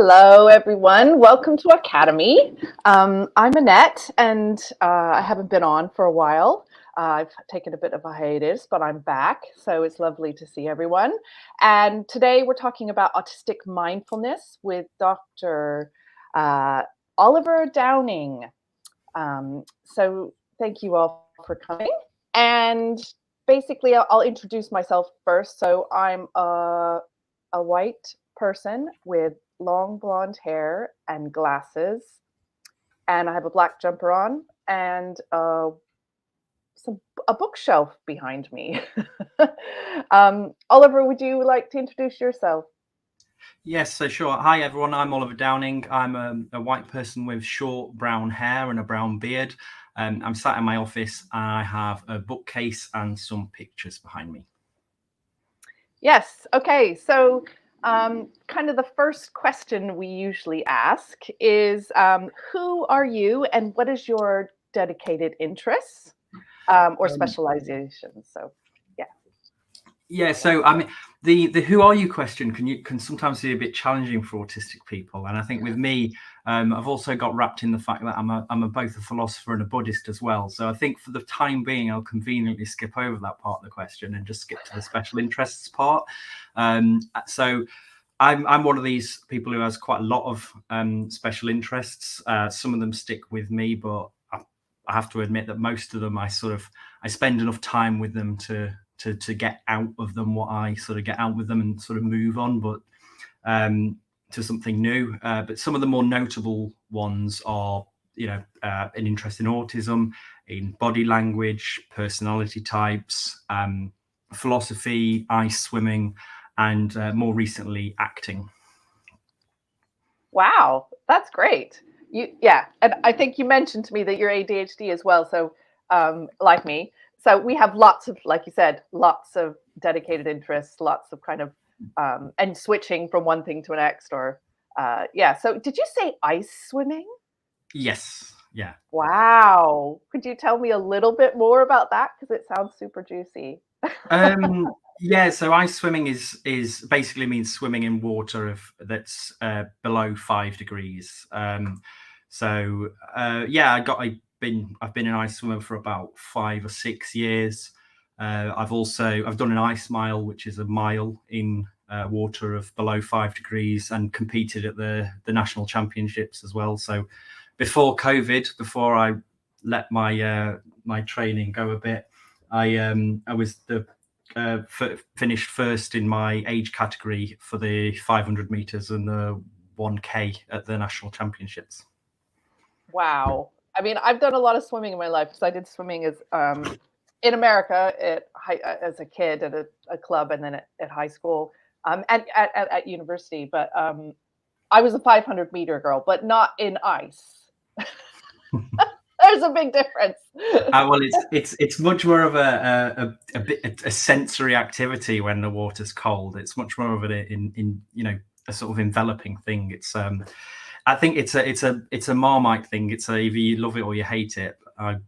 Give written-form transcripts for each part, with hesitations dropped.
Hello, everyone. Welcome to Aucademy. I'm Annette, and I haven't been on for a while. I've taken a bit of a hiatus, but I'm back, so it's lovely to see everyone. And today we're talking about autistic mindfulness with Dr. Oliver Downing. So thank you all for coming. And basically, I'll introduce myself first. So I'm a white person with long blonde hair and glasses, and I have a black jumper on and a bookshelf behind me. Oliver, would you like to introduce yourself? Yes, so sure. Hi, everyone. I'm Oliver Downing. I'm a white person with short brown hair and a brown beard. I'm sat in my office and I have a bookcase and some pictures behind me. Yes. Okay. So kind of the first question we usually ask is, who are you and what is your dedicated interests or specializations? So, yeah. Yeah, so I mean, the who are you question can sometimes be a bit challenging for autistic people, and I think with me, I've also got wrapped in the fact that I'm both a philosopher and a Buddhist as well. So I think for the time being, I'll conveniently skip over that part of the question and just skip to the special interests part. So I'm one of these people who has quite a lot of special interests. Some of them stick with me, but I have to admit that most of them I spend enough time with them to get out of them what I sort of get out with them and sort of move on, but to something new. But some of the more notable ones are, an interest in autism, in body language, personality types, philosophy, ice swimming, and more recently, acting. Wow, that's great. Yeah, and I think you mentioned to me that you're ADHD as well. So, like me, so we have lots of, like you said, lots of dedicated interests, lots of kind of, and switching from one thing to the next. Or, yeah. So, did you say ice swimming? Yes. Yeah. Wow. Could you tell me a little bit more about that? Because it sounds super juicy. Yeah, so ice swimming is basically means swimming in water that's below 5 degrees. Yeah, I've been an ice swimmer for about 5 or 6 years. I've done an ice mile, which is a mile in water of below 5 degrees, and competed at the national championships as well. So before COVID, before I let my my training go a bit, I was finished first in my age category for the 500 meters and the 1K at the national championships. Wow. I mean, I've done a lot of swimming in my life because I did swimming as in America as a kid at a club, and then at high school, and at university. But I was a 500-meter girl, but not in ice. There's a big difference. Well, it's much more of a sensory activity when the water's cold. It's much more of a sort of enveloping thing. It's I think it's a Marmite thing. It's either you love it or you hate it. I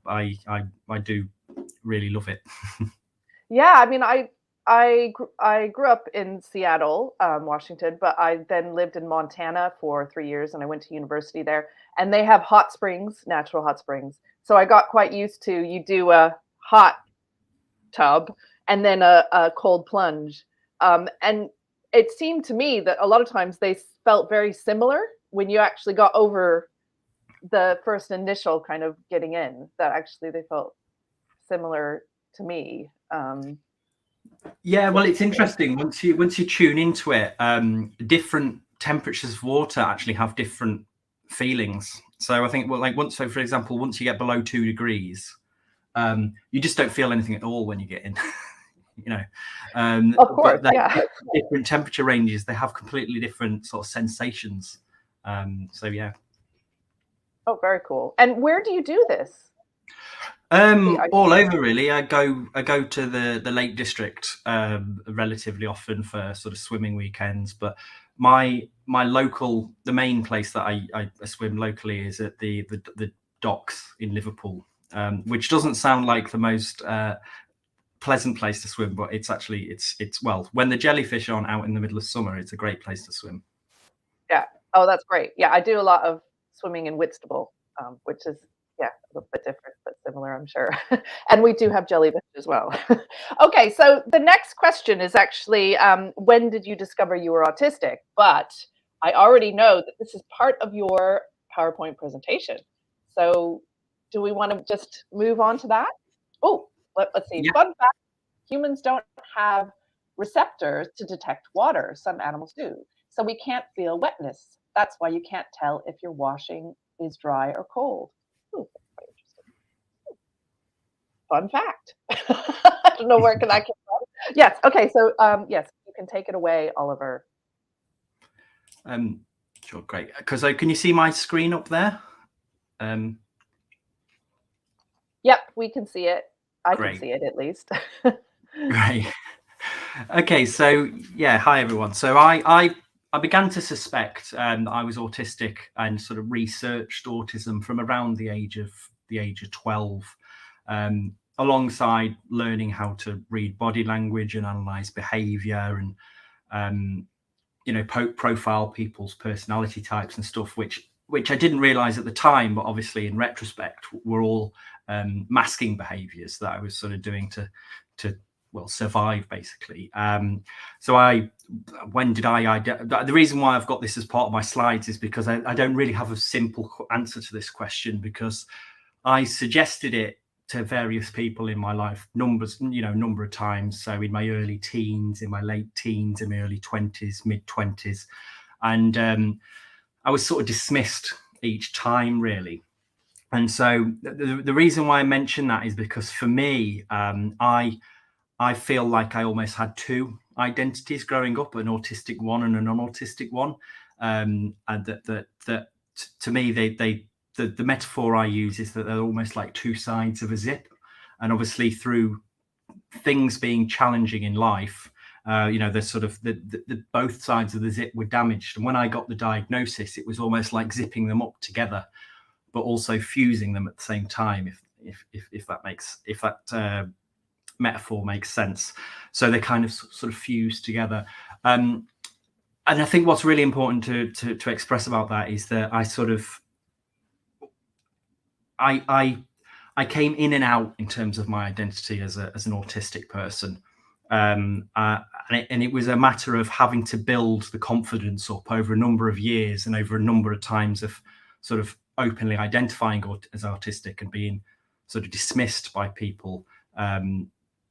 do really love it. Yeah, I mean, I grew up in Seattle, Washington, but I then lived in Montana for 3 years, and I went to university there. And they have hot springs, natural hot springs. So I got quite used to, you do a hot tub and then a cold plunge. And it seemed to me that a lot of times they felt very similar when you actually got over the first initial kind of getting in, that actually they felt similar to me. Yeah, well, it's interesting once you tune into it. Different temperatures of water actually have different feelings. So I think, for example, once you get below 2 degrees, you just don't feel anything at all when you get in. Of course, but yeah. different temperature ranges, they have completely different sort of sensations. So yeah. Oh, very cool. And where do you do this? All over really. I go to the Lake District relatively often for sort of swimming weekends, but my local, the main place that I swim locally is at the docks in Liverpool, which doesn't sound like the most pleasant place to swim, but it's actually it's well, when the jellyfish aren't out in the middle of summer, it's a great place to swim. Yeah. Oh, that's great. Yeah, I do a lot of swimming in Whitstable, which is, yeah, a little bit different, but similar, I'm sure. And we do have jellyfish as well. Okay, so the next question is actually, when did you discover you were autistic? But I already know that this is part of your PowerPoint presentation. So do we want to just move on to that? Oh, let's see. Yeah. Fun fact, humans don't have receptors to detect water. Some animals do. So we can't feel wetness. That's why you can't tell if your washing is dry or cold. Ooh, that's quite interesting. Fun fact. I don't know where can I came from. Yes. Okay. So yes, you can take it away, Oliver. Sure, great. Because can you see my screen up there? Yep, we can see it. I Great. can see it at least. Great. Okay, so yeah, hi everyone. So I began to suspect that I was autistic and sort of researched autism from around the age of 12, alongside learning how to read body language and analyze behavior and profile people's personality types and stuff, which I didn't realize at the time, but obviously in retrospect were all masking behaviors that I was sort of doing to survive, basically. The reason why I've got this as part of my slides is because I don't really have a simple answer to this question, because I suggested it to various people in my life number of times. So in my early teens, in my late teens, in my early 20s, mid 20s, and I was sort of dismissed each time, really. And so the reason why I mention that is because for me, I feel like I almost had two identities growing up, an autistic one and a non-autistic one. And that to me, the metaphor I use is that they're almost like two sides of a zip. And obviously through things being challenging in life, there's sort of the both sides of the zip were damaged. And when I got the diagnosis, it was almost like zipping them up together, but also fusing them at the same time, if that metaphor makes sense. So they kind of sort of fuse together. And I think what's really important to express about that is that I came in and out in terms of my identity as an autistic person. And it was a matter of having to build the confidence up over a number of years and over a number of times of sort of openly identifying as autistic and being sort of dismissed by people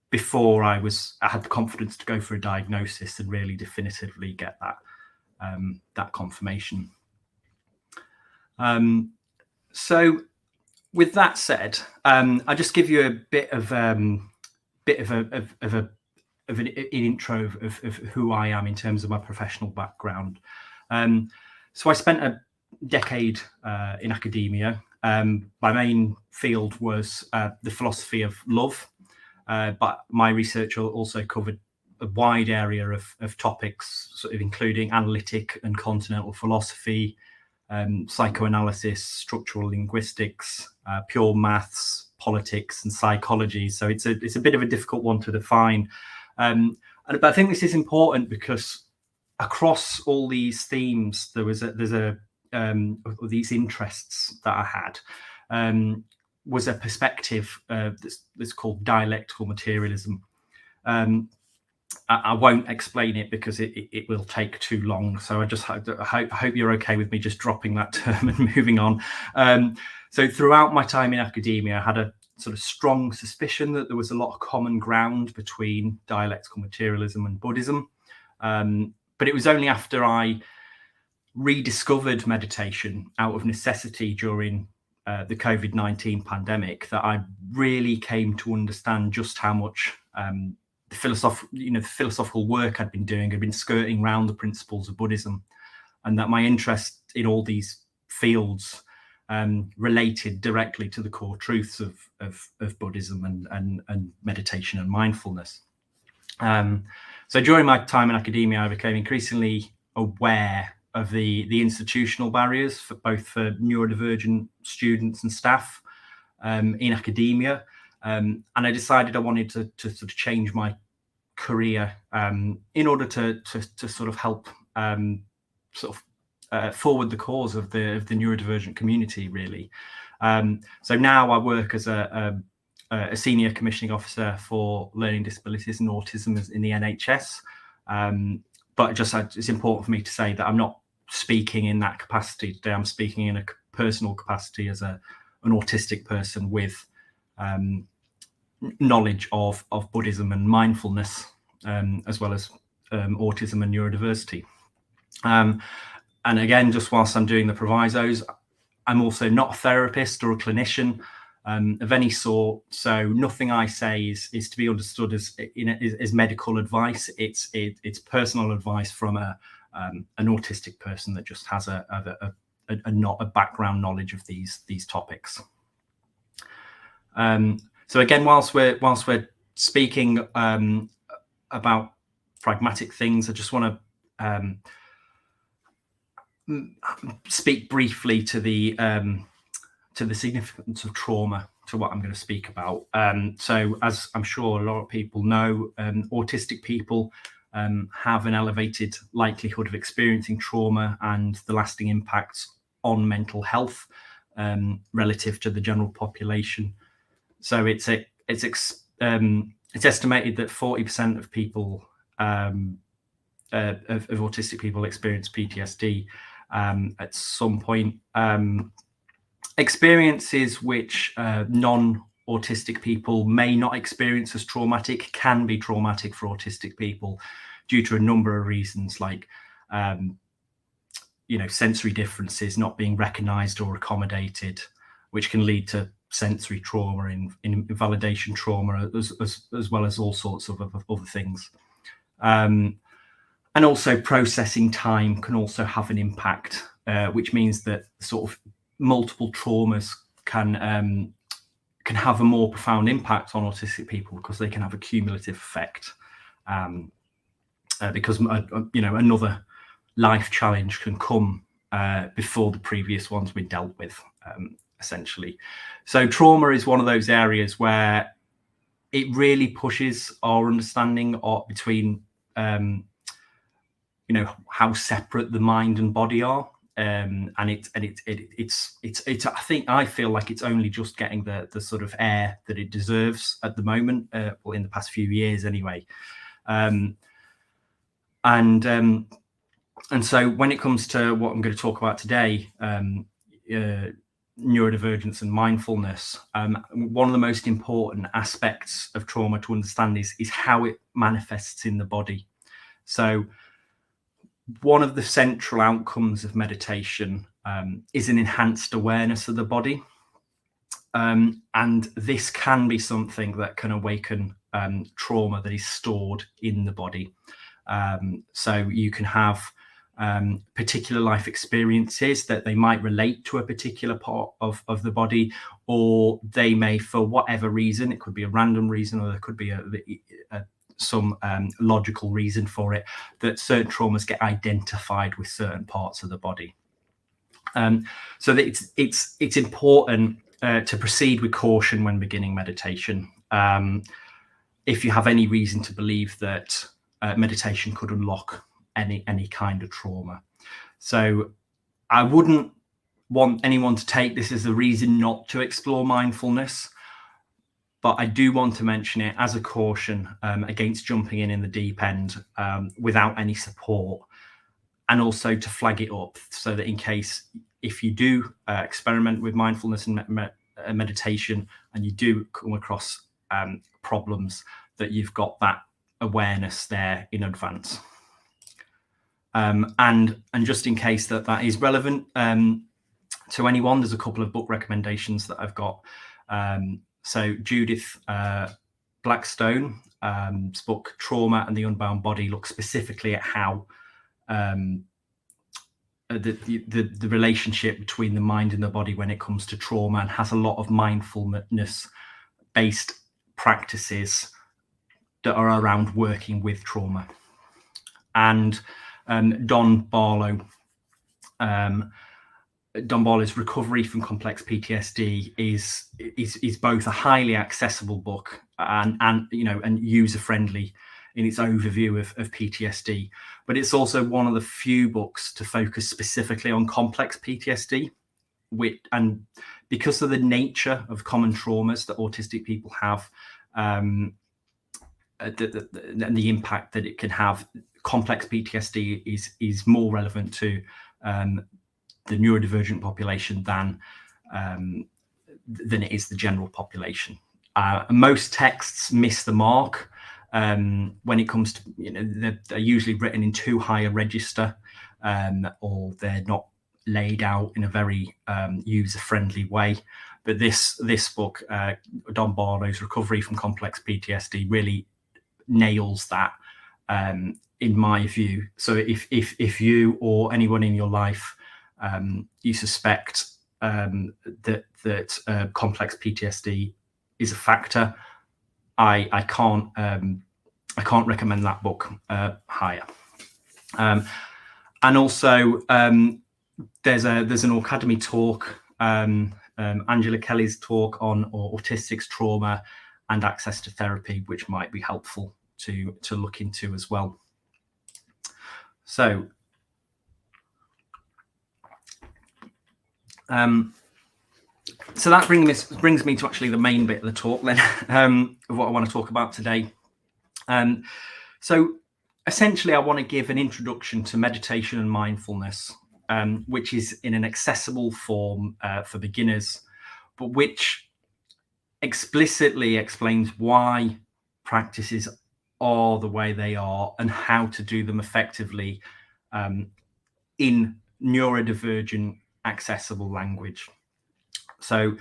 before I had the confidence to go for a diagnosis and really definitively get that confirmation. So with that said, I'll just give you a bit of an intro of who I am in terms of my professional background. So I spent a decade in academia. My main field was the philosophy of love, but my research also covered a wide area of topics, sort of including analytic and continental philosophy, psychoanalysis, structural linguistics, pure maths, politics, and psychology. So it's a bit of a difficult one to define. But I think this is important because across all these themes, there's these interests that I had. Was a perspective that's called dialectical materialism. I won't explain it because it will take too long. So I hope you're okay with me just dropping that term and moving on. So throughout my time in academia, I had a sort of strong suspicion that there was a lot of common ground between dialectical materialism and Buddhism. But it was only after I rediscovered meditation out of necessity during the COVID-19 pandemic that I really came to understand just how much the philosophical work I'd been doing had been skirting around the principles of Buddhism, and that my interest in all these fields related directly to the core truths of Buddhism and meditation and mindfulness. So during my time in academia, I became increasingly aware of the institutional barriers for both neurodivergent students and staff in academia. And I decided I wanted to sort of change my career in order to sort of help forward the cause of the neurodivergent community, really. So now I work as a senior commissioning officer for learning disabilities and autism in the NHS. But it's important for me to say that I'm not speaking in that capacity today. I'm speaking in a personal capacity as an autistic person with knowledge of Buddhism and mindfulness, as well as autism and neurodiversity. And again, just whilst I'm doing the provisos, I'm also not a therapist or a clinician of any sort. So nothing I say is to be understood as medical advice. It's personal advice from an autistic person that just has not a background knowledge of these topics. So again, whilst we're speaking about pragmatic things, I just want to speak briefly to the significance of trauma to what I'm going to speak about. So as I'm sure a lot of people know, autistic people have an elevated likelihood of experiencing trauma and the lasting impacts on mental health relative to the general population. So it's estimated that 40% of people of autistic people experience PTSD at some point. Experiences which non-autistic people may not experience as traumatic can be traumatic for autistic people due to a number of reasons, like sensory differences not being recognized or accommodated, which can lead to sensory trauma, in validation trauma, as well as all sorts of other things. And also processing time can also have an impact, which means that sort of multiple traumas can have a more profound impact on autistic people because they can have a cumulative effect. Because another life challenge can come before the previous ones been dealt with, essentially. So trauma is one of those areas where it really pushes our understanding between how separate the mind and body are, and I feel like it's only just getting the sort of air that it deserves at the moment, well, in the past few years anyway. And so when it comes to what I'm going to talk about today, neurodivergence and mindfulness, one of the most important aspects of trauma to understand is how it manifests in the body. So one of the central outcomes of meditation is an enhanced awareness of the body. And this can be something that can awaken trauma that is stored in the body. So you can have particular life experiences that they might relate to a particular part of the body, or they may, for whatever reason, it could be a random reason, or there could be some logical reason for it, that certain traumas get identified with certain parts of the body. So that it's important to proceed with caution when beginning meditation. If you have any reason to believe that meditation could unlock any kind of trauma. So I wouldn't want anyone to take this as a reason not to explore mindfulness, but I do want to mention it as a caution against jumping in the deep end without any support, and also to flag it up so that in case, if you do experiment with mindfulness and meditation and you do come across problems, that you've got that awareness there in advance. And just in case that is relevant to anyone, there's a couple of book recommendations that I've got. So Judith Blackstone's book Trauma and the Unbound Body looks specifically at how the relationship between the mind and the body when it comes to trauma, and has a lot of mindfulness based practices that are around working with trauma. And Don Barlow's Recovery from Complex PTSD is both a highly accessible book and user friendly in its overview of PTSD, but it's also one of the few books to focus specifically on complex PTSD, and because of the nature of common traumas that autistic people have, and the impact that it can have, complex PTSD is more relevant to the neurodivergent population than it is the general population. Most texts miss the mark when it comes to, they're usually written in too high a register, or they're not laid out in a very user-friendly way. But this book, Don Barlow's Recovery from Complex PTSD, really nails that, in my view. So if you or anyone in your life you suspect that complex PTSD is a factor, I can't recommend that book higher. And also there's an Aucademy talk, Angela Kelly's talk on autistics, trauma and access to therapy, which might be helpful to look into as well. So so that brings me to actually the main bit of the talk then, of what I want to talk about today. So essentially I want to give an introduction to meditation and mindfulness, which is in an accessible form for beginners, but which explicitly explains why practices are the way they are and how to do them effectively in neurodivergent accessible language. So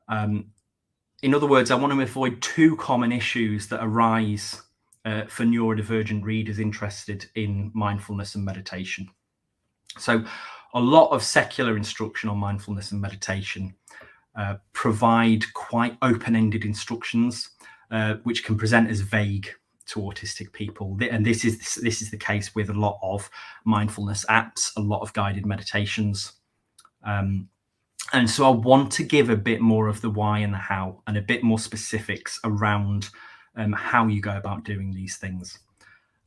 in other words, I want to avoid two common issues that arise for neurodivergent readers interested in mindfulness and meditation. So a lot of secular instruction on mindfulness and meditation provide quite open-ended instructions, which can present as vague to autistic people. And this is the case with a lot of mindfulness apps, a lot of guided meditations. And so I want to give a bit more of the why and the how, and a bit more specifics around how you go about doing these things.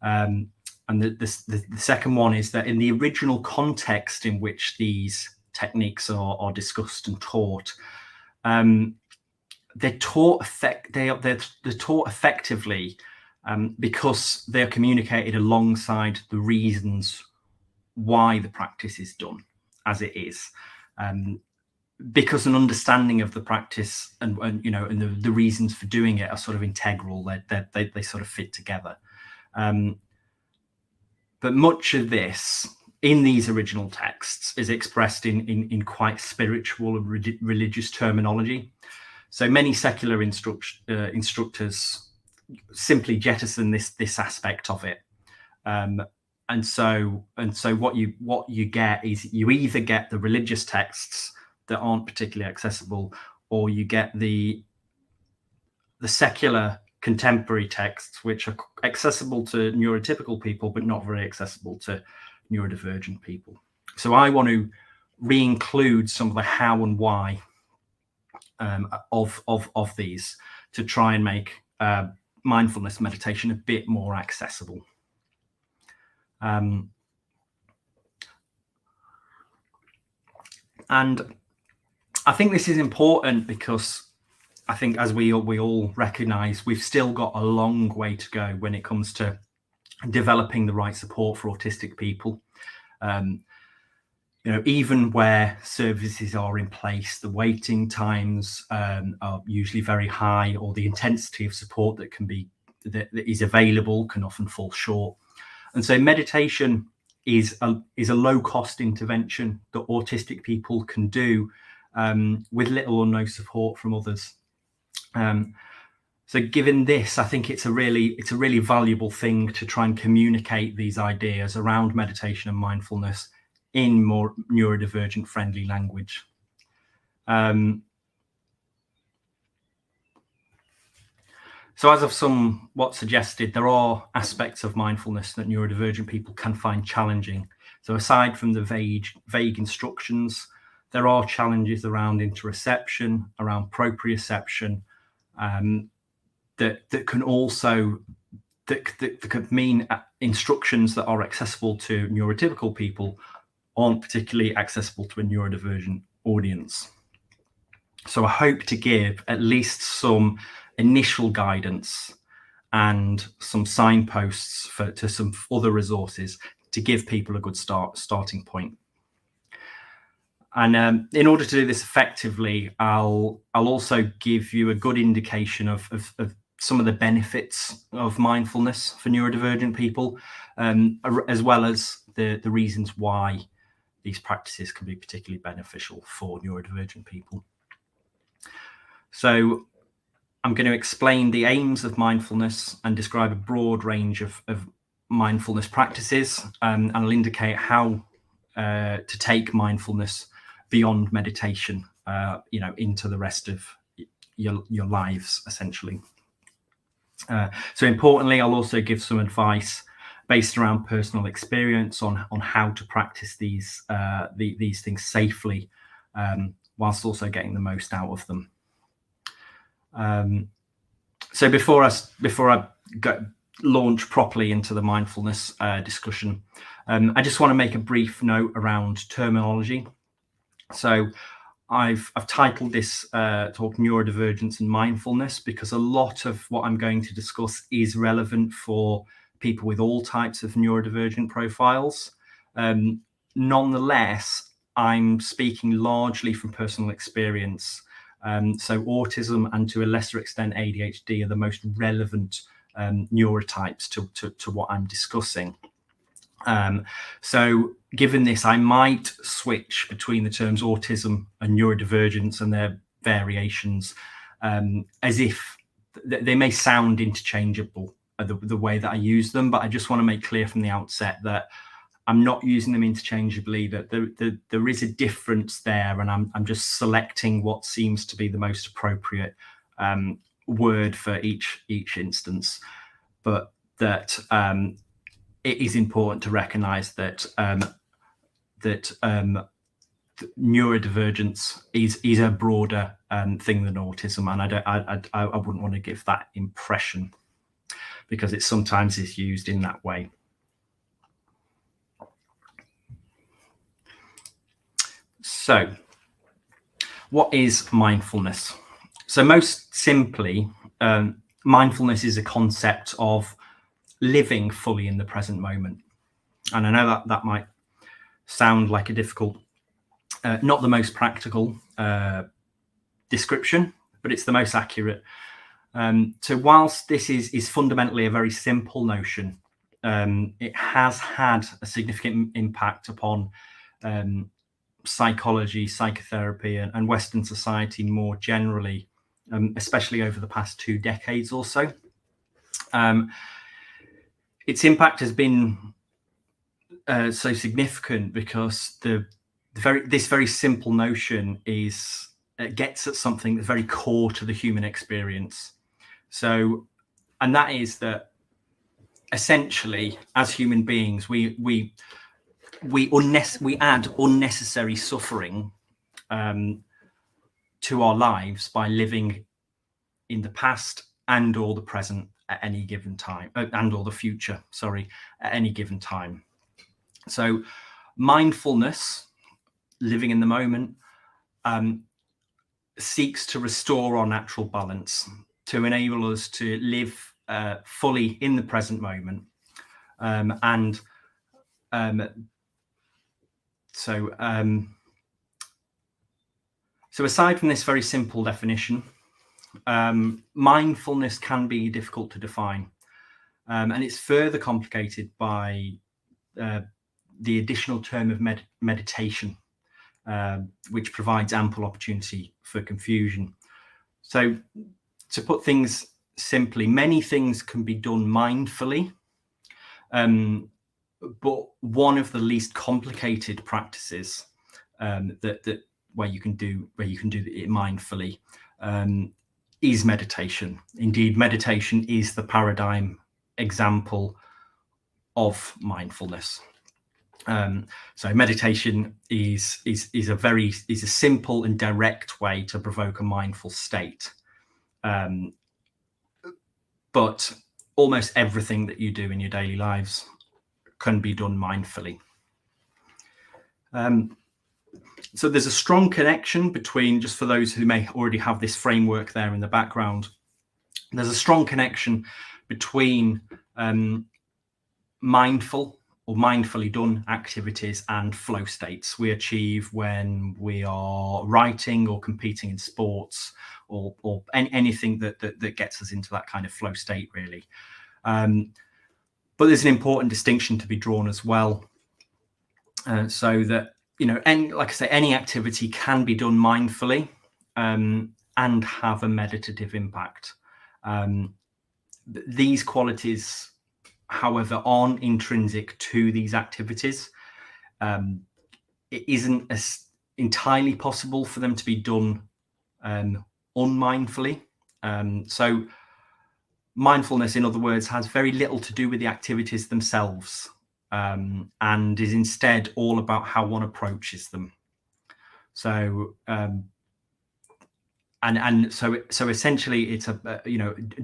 And the second one is that in the original context in which these techniques are discussed and taught, they're taught effectively because they're communicated alongside the reasons why the practice is done as it is. Because an understanding of the practice and the reasons for doing it are sort of integral. They sort of fit together. But much of this in these original texts is expressed in quite spiritual and religious terminology. So many secular instructors simply jettison this aspect of it. And so what you get is you either get the religious texts that aren't particularly accessible, or you get the secular contemporary texts which are accessible to neurotypical people but not very accessible to neurodivergent people. So I want to re-include some of the how and why of these to try and make mindfulness meditation a bit more accessible. And I think this is important because I think, as we all recognize, we've still got a long way to go when it comes to developing the right support for autistic people. Even where services are in place, the waiting times are usually very high, or the intensity of support that is available can often fall short. And so meditation is a low-cost intervention that autistic people can do with little or no support from others. So given this, I think it's a really valuable thing to try and communicate these ideas around meditation and mindfulness in more neurodivergent friendly language. So as I've somewhat suggested, there are aspects of mindfulness that neurodivergent people can find challenging. So aside from the vague instructions, there are challenges around interoception, around proprioception, that can also that could mean instructions that are accessible to neurotypical people aren't particularly accessible to a neurodivergent audience. So I hope to give at least some initial guidance and some signposts to some other resources to give people a good starting point. And in order to do this effectively, I'll also give you a good indication of some of the benefits of mindfulness for neurodivergent people, as well as the reasons why these practices can be particularly beneficial for neurodivergent people. So I'm going to explain the aims of mindfulness and describe a broad range of mindfulness practices, and I'll indicate how to take mindfulness beyond meditation, into the rest of your lives, essentially. So importantly, I'll also give some advice based around personal experience on how to practice these things safely, whilst also getting the most out of them. So before I launch properly into the mindfulness discussion, I just want to make a brief note around terminology. So I've titled this talk Neurodivergence and Mindfulness because a lot of what I'm going to discuss is relevant for people with all types of neurodivergent profiles. Nonetheless, I'm speaking largely from personal experience. So autism and to a lesser extent ADHD are the most relevant neurotypes to what I'm discussing. So given this, I might switch between the terms autism and neurodivergence and their variations, as if they may sound interchangeable the way that I use them, but I just want to make clear from the outset that I'm not using them interchangeably, that there is a difference there, and I'm just selecting what seems to be the most appropriate word for each instance, but that it is important to recognize that neurodivergence is a broader thing than autism, and I wouldn't want to give that impression because it sometimes is used in that way. So, what is mindfulness? So most simply, mindfulness is a concept of living fully in the present moment. And I know that might sound like a difficult, not the most practical description, but it's the most accurate. So whilst this is fundamentally a very simple notion, it has had a significant impact upon psychology, psychotherapy, and Western society more generally, especially over the past 2 decades or so. Its impact has been so significant because this very simple notion gets at something that's very core to the human experience. So, and that is that essentially, as human beings, we add unnecessary suffering to our lives by living in the past and or the present at any given time, and or the future, sorry, at any given time. So mindfulness, living in the moment, seeks to restore our natural balance, to enable us to live fully in the present moment. So aside from this very simple definition, mindfulness can be difficult to define, and it's further complicated by the additional term of meditation, which provides ample opportunity for confusion. So to put things simply, many things can be done mindfully, but one of the least complicated practices where you can do it mindfully is meditation. Indeed, meditation is the paradigm example of mindfulness. So meditation is a simple and direct way to provoke a mindful state. But almost everything that you do in your daily lives can be done mindfully. So there's a strong connection between, just for those who may already have this framework there in the background, there's a strong connection between mindful or mindfully done activities and flow states we achieve when we are writing or competing in sports, or anything that gets us into that kind of flow state, really. But there's an important distinction to be drawn as well, so that, you know, and like I say, any activity can be done mindfully and have a meditative impact. These qualities, however, aren't intrinsic to these activities. It isn't as entirely possible for them to be done unmindfully. So mindfulness, in other words, has very little to do with the activities themselves, and is instead all about how one approaches them. So so essentially, it's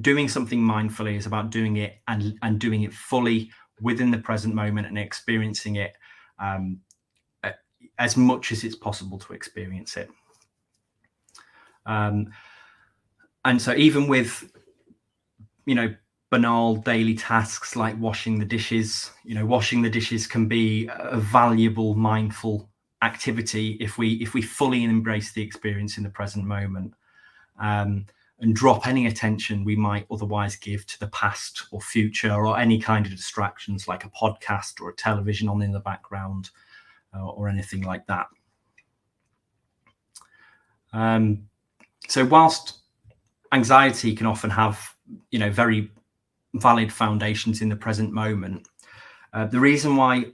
doing something mindfully is about doing it and doing it fully within the present moment, and experiencing it as much as it's possible to experience it. And so even with, you know, banal daily tasks like washing the dishes, you know, washing the dishes can be a valuable mindful activity if we fully embrace the experience in the present moment, and drop any attention we might otherwise give to the past or future, or any kind of distractions like a podcast or a television on in the background, or anything like that. So whilst anxiety can often have, you know, very valid foundations in the present moment, the reason why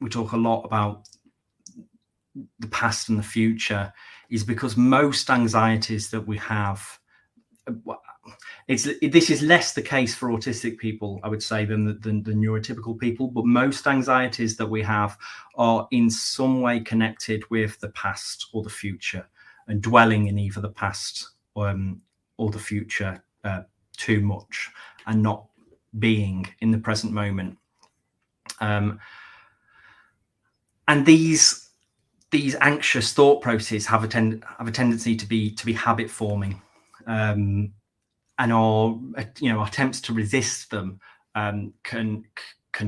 we talk a lot about the past and the future is because most anxieties that we have, this is less the case for autistic people, I would say, than the neurotypical people, but most anxieties that we have are in some way connected with the past or the future, and dwelling in either the past or the future too much, and not being in the present moment. And these anxious thought processes have a tendency to be habit forming, and our attempts to resist them can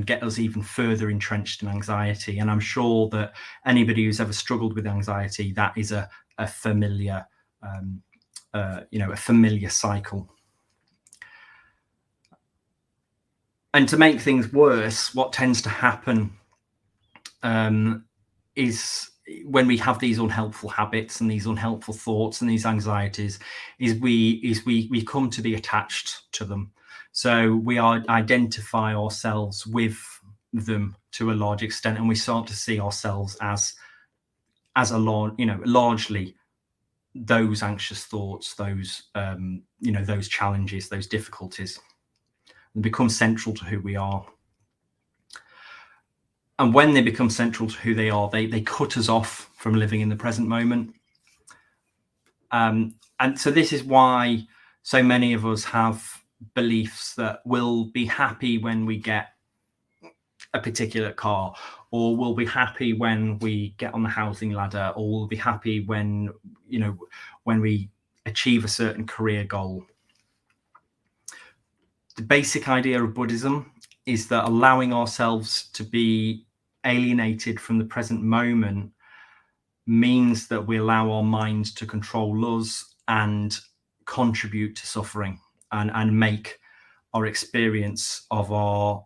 get us even further entrenched in anxiety. And I'm sure that anybody who's ever struggled with anxiety, that is a familiar a familiar cycle. And to make things worse, what tends to happen is, when we have these unhelpful habits and these unhelpful thoughts and these anxieties, is we come to be attached to them. So we identify ourselves with them to a large extent, and we start to see ourselves as largely those anxious thoughts, those those challenges, those difficulties, and become central to who we are. And when they become central to who they are, they cut us off from living in the present moment. And so this is why so many of us have beliefs that we'll be happy when we get a particular car, or we'll be happy when we get on the housing ladder, or we'll be happy when we achieve a certain career goal. The basic idea of Buddhism is that allowing ourselves to be alienated from the present moment means that we allow our minds to control us and contribute to suffering, and make our experience of our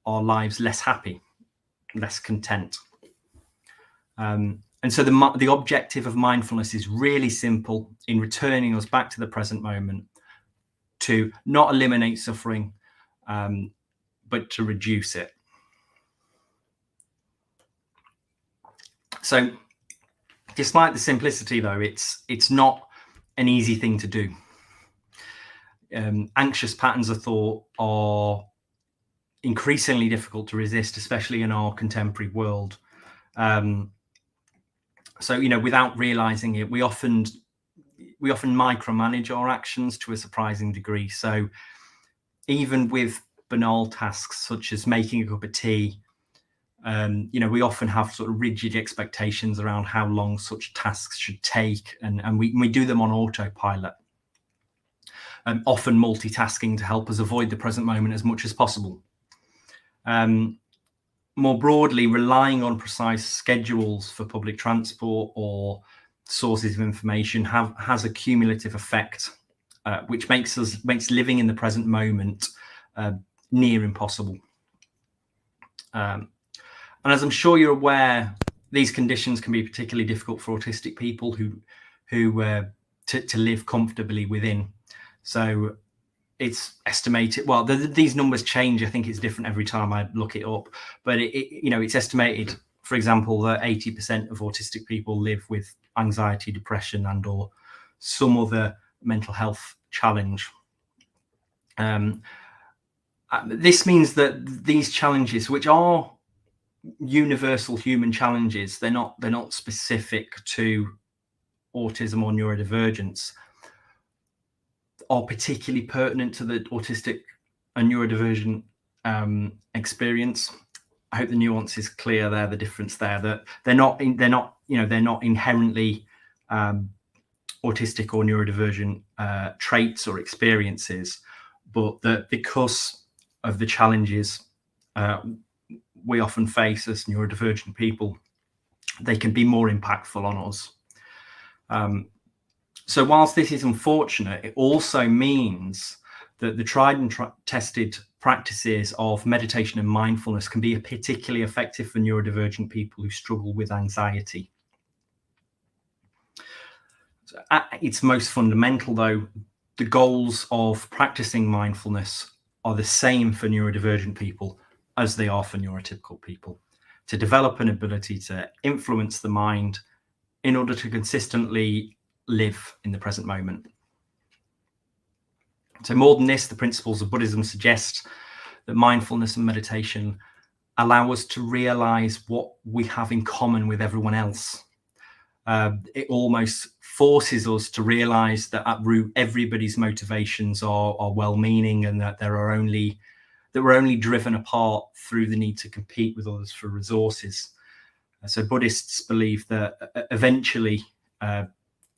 lives less happy, less content. And so the objective of mindfulness is really simple, in returning us back to the present moment, to not eliminate suffering, but to reduce it. So despite the simplicity, though, it's not an easy thing to do. Anxious patterns of thought are increasingly difficult to resist, especially in our contemporary world. So, without realizing it, we often micromanage our actions to a surprising degree. So even with banal tasks such as making a cup of tea. We often have sort of rigid expectations around how long such tasks should take, and we do them on autopilot, often multitasking to help us avoid the present moment as much as possible. More broadly, relying on precise schedules for public transport or sources of information has a cumulative effect, which makes living in the present moment near impossible. And as I'm sure you're aware, these conditions can be particularly difficult for autistic people who to live comfortably within. So it's estimated, well, these numbers change. I think it's different every time I look it up, but it's estimated, for example, that 80% of autistic people live with anxiety, depression, and or some other mental health challenge. This means that these challenges, which are universal human challenges, they're not specific to autism or neurodivergence, are particularly pertinent to the autistic and neurodivergent experience. I hope the nuance is clear there, the difference there, that they're not inherently autistic or neurodivergent traits or experiences, but that because of the challenges we often face as neurodivergent people, they can be more impactful on us. So whilst this is unfortunate, it also means that the tried and tested practices of meditation and mindfulness can be particularly effective for neurodivergent people who struggle with anxiety. So at its most fundamental, though, the goals of practicing mindfulness are the same for neurodivergent people as they are for neurotypical people: to develop an ability to influence the mind in order to consistently live in the present moment. So more than this, the principles of Buddhism suggest that mindfulness and meditation allow us to realize what we have in common with everyone else. It almost forces us to realize that at root, everybody's motivations are well-meaning, and that we're only driven apart through the need to compete with others for resources. So Buddhists believe that eventually,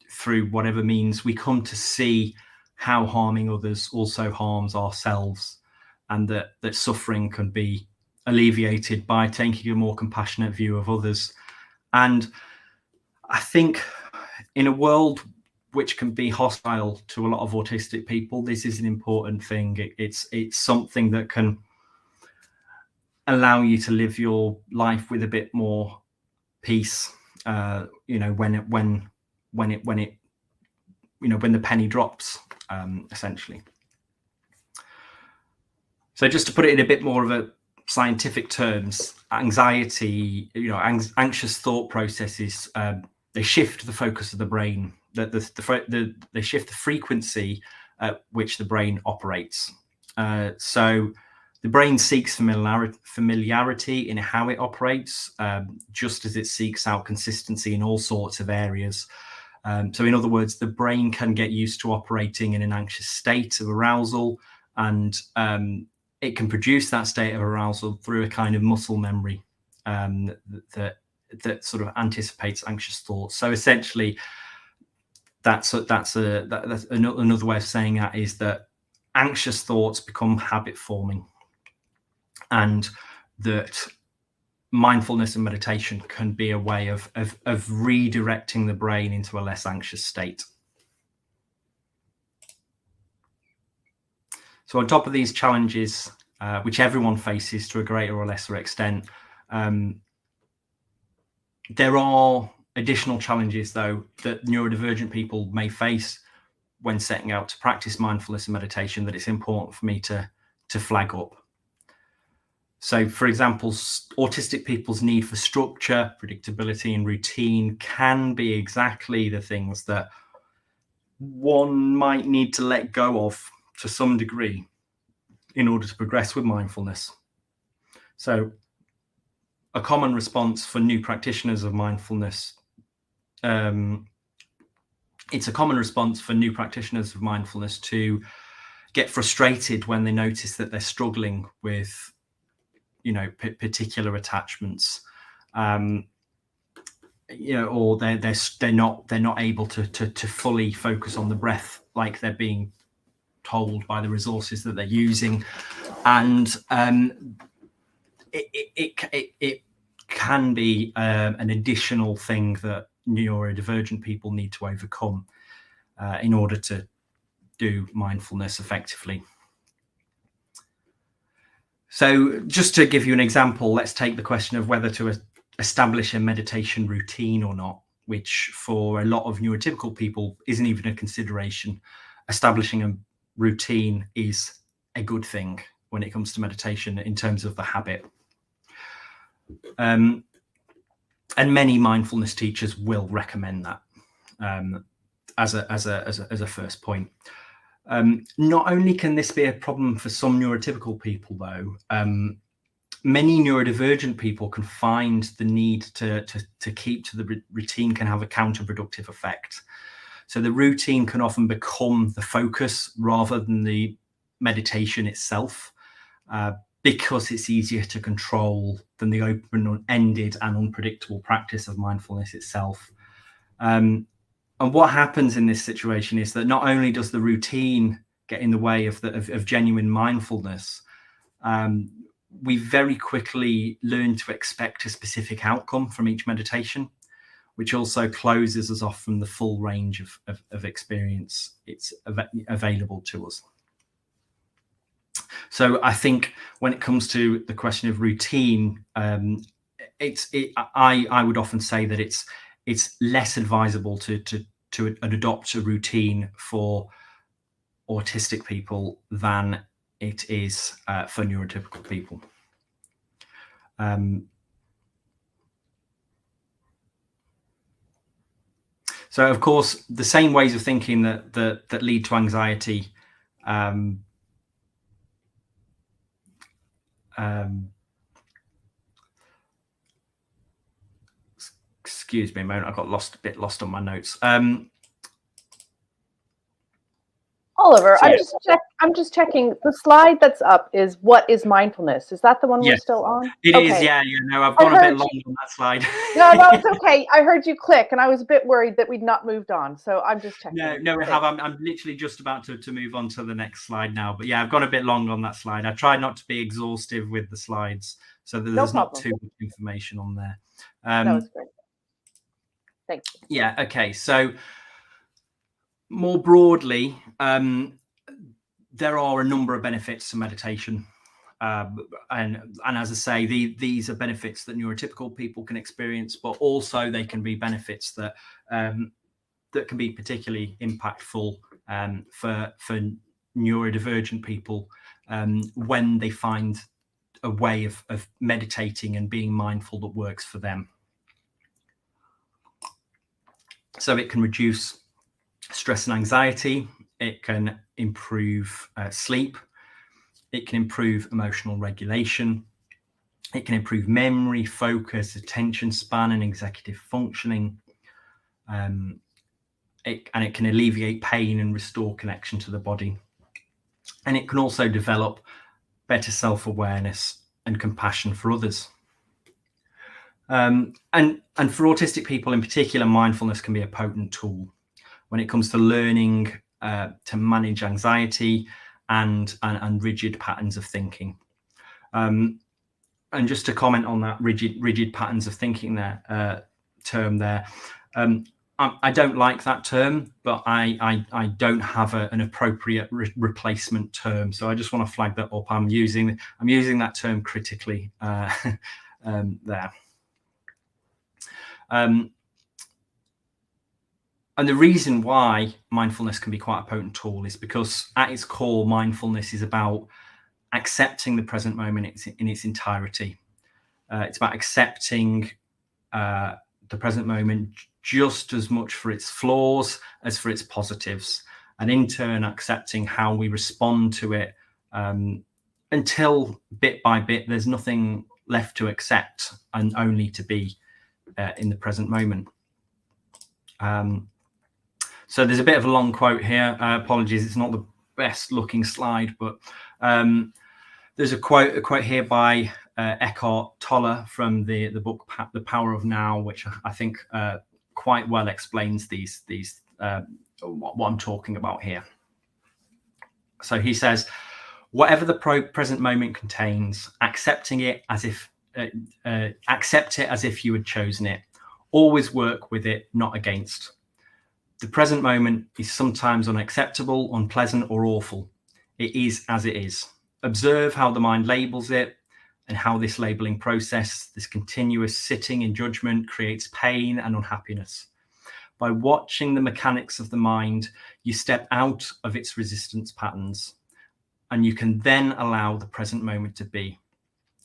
through whatever means, we come to see how harming others also harms ourselves, and that suffering can be alleviated by taking a more compassionate view of others. And I think in a world which can be hostile to a lot of autistic people, this is an important thing. It's something that can allow you to live your life with a bit more peace, when the penny drops, essentially. So just to put it in a bit more of a scientific terms, anxiety, anxious thought processes, they shift the focus of the brain, they shift the frequency at which the brain operates. So the brain seeks familiarity in how it operates, just as it seeks out consistency in all sorts of areas. So in other words, the brain can get used to operating in an anxious state of arousal, and it can produce that state of arousal through a kind of muscle memory that sort of anticipates anxious thoughts. So essentially, that's another way of saying that is that anxious thoughts become habit forming, and that mindfulness and meditation can be a way of redirecting the brain into a less anxious state. So on top of these challenges, which everyone faces to a greater or lesser extent, there are additional challenges, though, that neurodivergent people may face when setting out to practice mindfulness and meditation, that it's important for me to flag up. So, for example, autistic people's need for structure, predictability, and routine can be exactly the things that one might need to let go of to some degree in order to progress with mindfulness. So a common response for new practitioners of mindfulness, it's a common response for new practitioners of mindfulness to get frustrated when they notice that they're struggling with, you know, particular attachments, you know, or they're not able to fully focus on the breath like they're being told by the resources that they're using, and it can be an additional thing that neurodivergent people need to overcome in order to do mindfulness effectively. So just to give you an example, let's take the question of whether to establish a meditation routine or not, which for a lot of neurotypical people isn't even a consideration. Establishing a routine is a good thing when it comes to meditation in terms of the habit. And many mindfulness teachers will recommend that as a first point. Not only can this be a problem for some neurotypical people, though, many neurodivergent people can find the need to keep to the routine can have a counterproductive effect. So the routine can often become the focus rather than the meditation itself, because it's easier to control than the open-ended and unpredictable practice of mindfulness itself. And what happens in this situation is that not only does the routine get in the way of genuine mindfulness, we very quickly learn to expect a specific outcome from each meditation, which also closes us off from the full range of experience it's available to us. So I think when it comes to the question of routine, I would often say that it's less advisable to adopt a routine for autistic people than it is for neurotypical people. So, of course, the same ways of thinking that lead to anxiety excuse me a moment, I got a bit lost on my notes. Oliver, I'm just checking. The slide that's up is what is mindfulness? Is that the one we're still on? It is, yeah. No, I've gone a bit long on that slide. No, it's okay. I heard you click, and I was a bit worried that we'd not moved on. So I'm just checking. No, we have. I'm literally just about to move on to the next slide now. But yeah, I've gone a bit long on that slide. I tried not to be exhaustive with the slides, so that there's not too much information on there. No, it's great. Thanks. Yeah. Okay. So more broadly, there are a number of benefits to meditation. And as I say, these are benefits that neurotypical people can experience, but also they can be benefits that that can be particularly impactful for neurodivergent people when they find a way of meditating and being mindful that works for them. So it can reduce stress and anxiety. It can improve sleep. It can improve emotional regulation. It can improve memory, focus, attention span, and executive functioning. And it can alleviate pain and restore connection to the body. And it can also develop better self-awareness and compassion for others. And for autistic people in particular, mindfulness can be a potent tool when it comes to learning to manage anxiety and rigid patterns of thinking. And just to comment on that rigid patterns of thinking term there, I don't like that term, but I don't have an appropriate replacement term. So I just want to flag that up. I'm using that term critically there. And the reason why mindfulness can be quite a potent tool is because at its core, mindfulness is about accepting the present moment in its entirety. It's about accepting the present moment just as much for its flaws as for its positives, and in turn accepting how we respond to it until bit by bit there's nothing left to accept and only to be in the present moment. So there's a bit of a long quote here. Apologies, it's not best looking slide, but there's a quote here by Eckhart Tolle from the book The Power of Now, which I think quite well explains these what I'm talking about here. So he says, whatever the present moment contains, accept it as if you had chosen it. Always work with it, not against. The present moment is sometimes unacceptable, unpleasant, or awful. It is as it is. Observe how the mind labels it and how this labeling process, this continuous sitting in judgment, creates pain and unhappiness. By watching the mechanics of the mind, you step out of its resistance patterns, and you can then allow the present moment to be.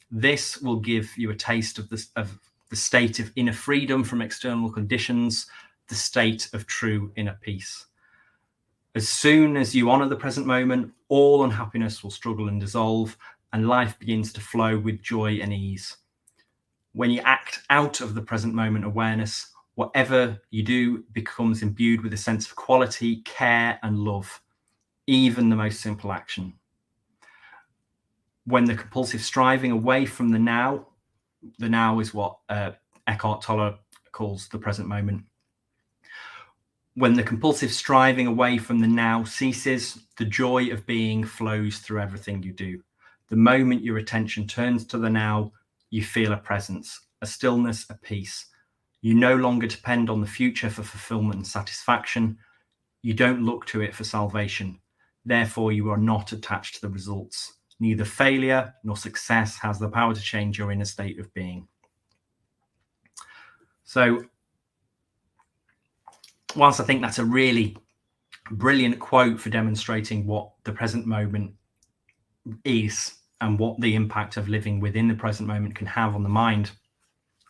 This will give you a taste of the state of inner freedom from external conditions, the state of true inner peace. As soon as you honor the present moment, all unhappiness will struggle and dissolve, and life begins to flow with joy and ease. When you act out of the present moment awareness, whatever you do becomes imbued with a sense of quality, care, and love, even the most simple action. When the compulsive striving away from the now is what Eckhart Tolle calls the present moment. When the compulsive striving away from the now ceases, the joy of being flows through everything you do. The moment your attention turns to the now, you feel a presence, a stillness, a peace. You no longer depend on the future for fulfillment and satisfaction. You don't look to it for salvation. Therefore, you are not attached to the results. Neither failure nor success has the power to change your inner state of being. So, whilst I think that's a really brilliant quote for demonstrating what the present moment is and what the impact of living within the present moment can have on the mind,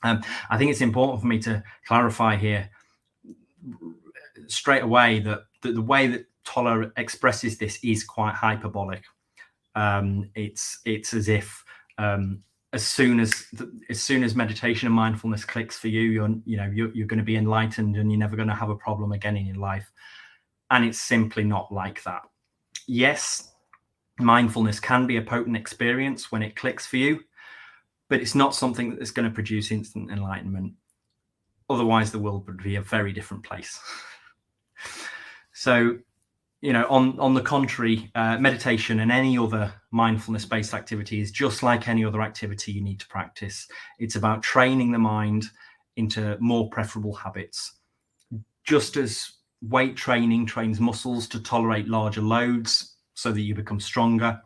I think it's important for me to clarify here straight away that the way that Tolle expresses this is quite hyperbolic. It's as if as soon as meditation and mindfulness clicks for you, you're going to be enlightened and you're never going to have a problem again in your life. And it's simply not like that. Yes, mindfulness can be a potent experience when it clicks for you, but it's not something that's going to produce instant enlightenment. Otherwise, the world would be a very different place. So, on the contrary, meditation and any other mindfulness-based activity is just like any other activity you need to practice. It's about training the mind into more preferable habits. Just as weight training trains muscles to tolerate larger loads so that you become stronger,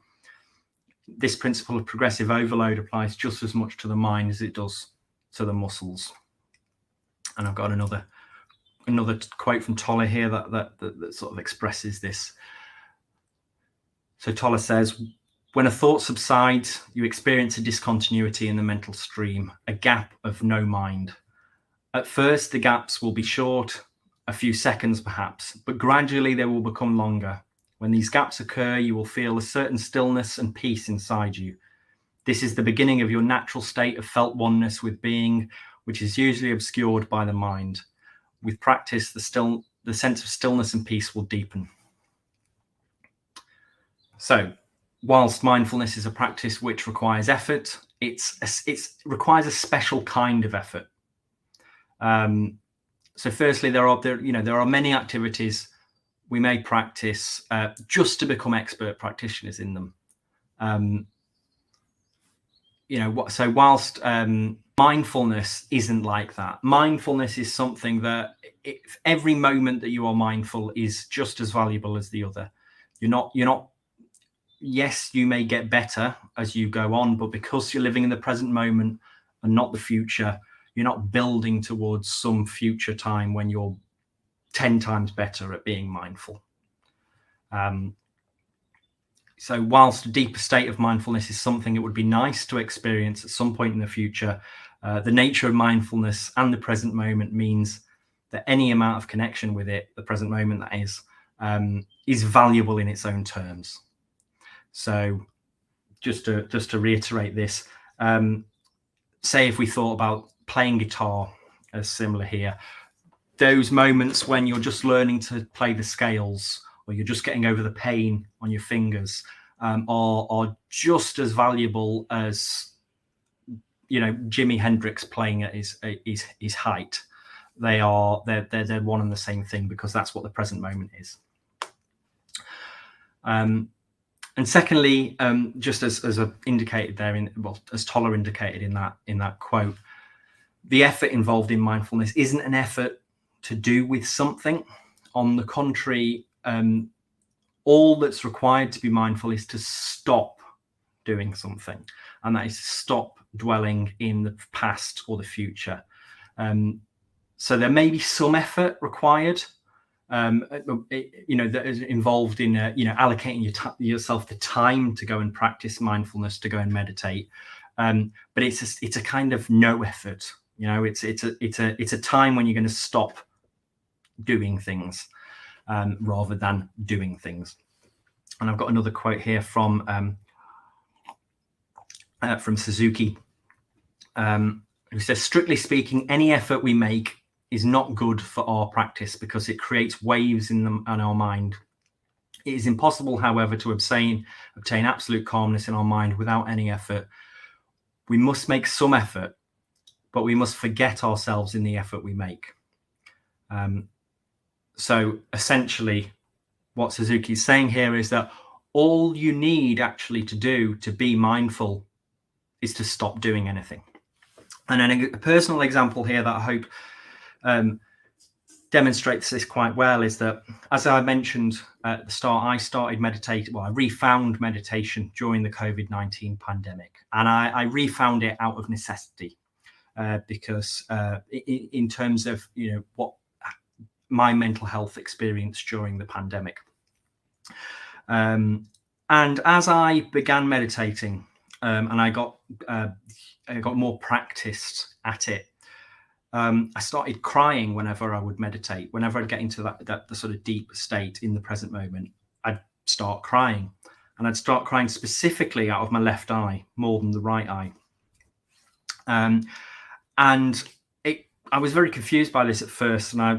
this principle of progressive overload applies just as much to the mind as it does to the muscles. And I've got another quote from Tolle here that sort of expresses this. So Tolle says, when a thought subsides, you experience a discontinuity in the mental stream, a gap of no mind. At first, the gaps will be short, a few seconds perhaps, but gradually they will become longer. When these gaps occur, you will feel a certain stillness and peace inside you. This is the beginning of your natural state of felt oneness with being, which is usually obscured by the mind. With practice, the sense of stillness and peace will deepen. So, whilst mindfulness is a practice which requires effort, it requires a special kind of effort. So, firstly, there are many activities we may practice just to become expert practitioners in them. So whilst mindfulness isn't like that. Mindfulness is something that every moment that you are mindful is just as valuable as the other. You're not. Yes, you may get better as you go on, but because you're living in the present moment and not the future, you're not building towards some future time when you're 10 times better at being mindful. So whilst a deeper state of mindfulness is something it would be nice to experience at some point in the future, the nature of mindfulness and the present moment means that any amount of connection with it, the present moment that is valuable in its own terms. So just to reiterate this, say if we thought about playing guitar as similar here, those moments when you're just learning to play the scales or you're just getting over the pain on your fingers, are just as valuable as, you know, Jimi Hendrix playing at his height. They're one and the same thing, because that's what the present moment is. And secondly, just as I've indicated there, as Toller indicated in that quote, the effort involved in mindfulness isn't an effort to do with something. On the contrary, all that's required to be mindful is to stop doing something, and that is stop dwelling in the past or the future. So there may be some effort required, you know, that is involved in, you know, allocating yourself the time to go and practice mindfulness, to go and meditate. But it's a kind of no effort. You know, it's a time when you're going to stop doing things rather than doing things. And I've got another quote here from Suzuki, who says, "Strictly speaking, any effort we make is not good for our practice because it creates waves in our mind. It is impossible, however, to obtain absolute calmness in our mind without any effort. We must make some effort, but we must forget ourselves in the effort we make." So essentially, what Suzuki is saying here is that all you need actually to do to be mindful is to stop doing anything. And then a personal example here that I hope demonstrates this quite well is that, as I mentioned at the start, I started meditating. Well, I refound meditation during the COVID-19 pandemic, and I refound it out of necessity, because in terms of, you know, what my mental health experience during the pandemic. And as I began meditating, and I got more practiced at it, I started crying whenever I would meditate. Whenever I'd get into the sort of deep state in the present moment, I'd start crying, and I'd start crying specifically out of my left eye more than the right eye. And I was very confused by this at first, and I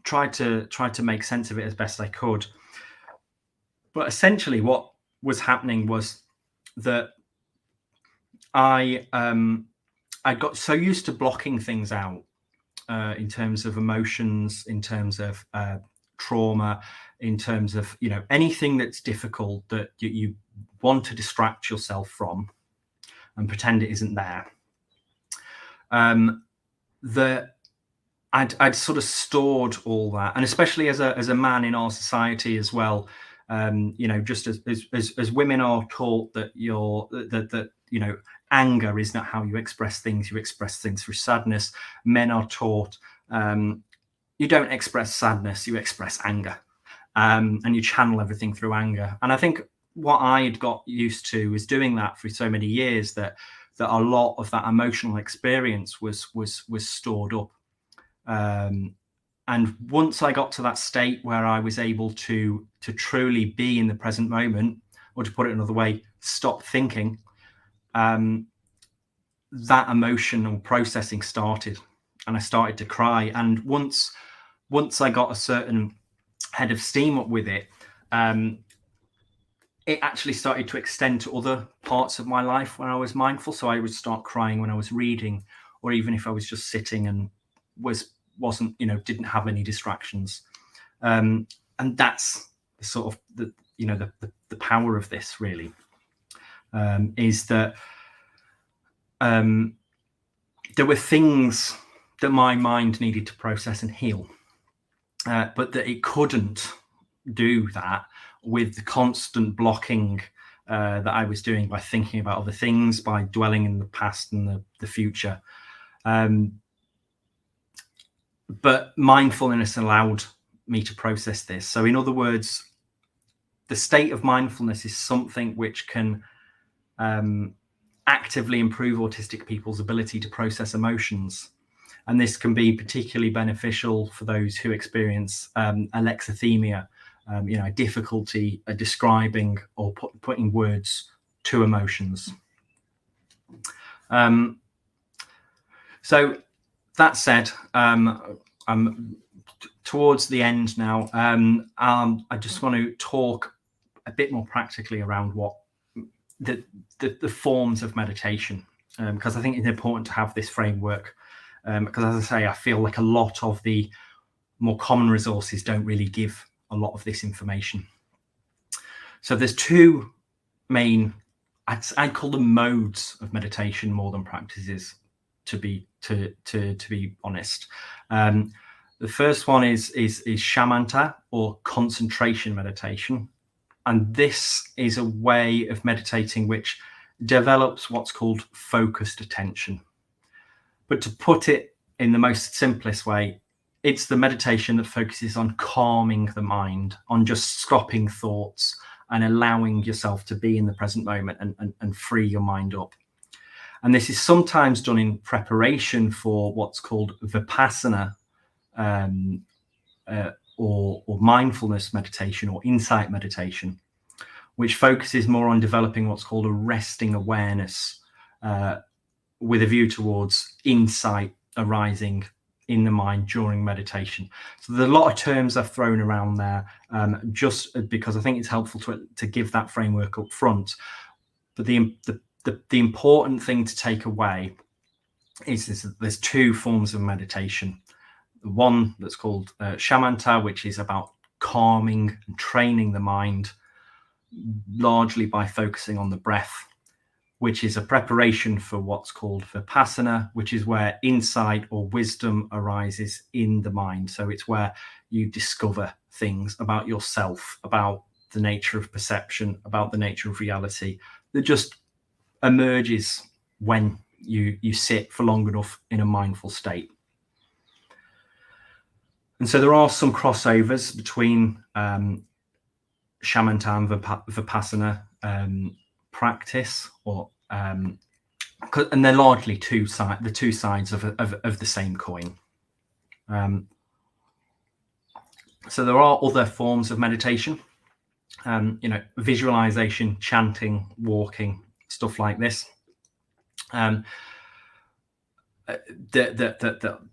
tried to make sense of it as best I could. But essentially, what was happening was that I got so used to blocking things out, in terms of emotions, in terms of trauma, in terms of, you know, anything that's difficult that you want to distract yourself from and pretend it isn't there. That I'd sort of stored all that, and especially as a man in our society as well, you know, just as women are taught that that you know, anger is not how you express things. You express things through sadness. Men are taught you don't express sadness, you express anger, and you channel everything through anger. And I think what I had got used to was doing that for so many years that a lot of that emotional experience was stored up. And once I got to that state where I was able to truly be in the present moment, or to put it another way, stop thinking, that emotional processing started, and I started to cry. And once I got a certain head of steam up with it, it actually started to extend to other parts of my life when I was mindful. So I would start crying when I was reading, or even if I was just sitting and wasn't, you know, didn't have any distractions. And that's the sort of the power of this, really, is that there were things that my mind needed to process and heal, but that it couldn't do that with the constant blocking that I was doing by thinking about other things, by dwelling in the past and the future. But mindfulness allowed me to process this. So in other words, the state of mindfulness is something which can actively improve autistic people's ability to process emotions. And this can be particularly beneficial for those who experience alexithymia, you know, difficulty describing or putting words to emotions. So that said, towards the end now, I just want to talk a bit more practically around what the forms of meditation, because I think it's important to have this framework, because as I say, I feel like a lot of the more common resources don't really give a lot of this information. So there's two main, I'd call them modes of meditation more than practices, to be honest. The first one is shamatha, or concentration meditation, and this is a way of meditating which develops what's called focused attention. But to put it in the most simplest way, it's the meditation that focuses on calming the mind, on just stopping thoughts and allowing yourself to be in the present moment and free your mind up. And this is sometimes done in preparation for what's called vipassana, or mindfulness meditation, or insight meditation, which focuses more on developing what's called a resting awareness, with a view towards insight arising in the mind during meditation. So there's a lot of terms I've thrown around there, just because I think it's helpful to give that framework up front. But the important thing to take away is that there's two forms of meditation. One that's called shamatha, which is about calming and training the mind, largely by focusing on the breath, which is a preparation for what's called vipassana, which is where insight or wisdom arises in the mind. So it's where you discover things about yourself, about the nature of perception, about the nature of reality, that just emerges when you sit for long enough in a mindful state. And so there are some crossovers between shamatha and vipassana practice, or and they're largely the two sides of the same coin. So there are other forms of meditation, visualization, chanting, walking, stuff like this, that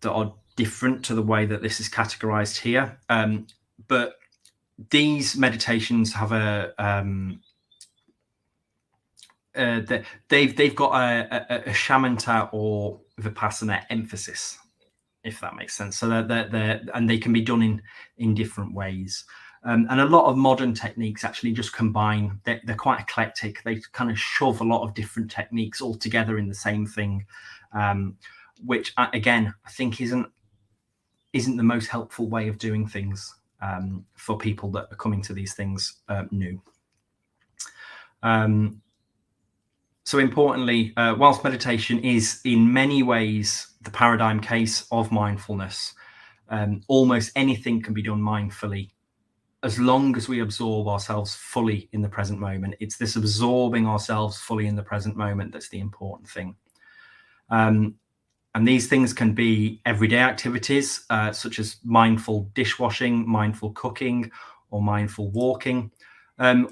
are different to the way that this is categorized here. But these meditations have they've got a shamatha or vipassana emphasis, if that makes sense. So and they can be done in different ways. And a lot of modern techniques actually just combine. They're quite eclectic. They kind of shove a lot of different techniques all together in the same thing, which again I think isn't the most helpful way of doing things for people that are coming to these things new. So importantly, whilst meditation is in many ways the paradigm case of mindfulness, almost anything can be done mindfully, as long as we absorb ourselves fully in the present moment. It's this absorbing ourselves fully in the present moment that's the important thing. And these things can be everyday activities, such as mindful dishwashing, mindful cooking, or mindful walking. Again,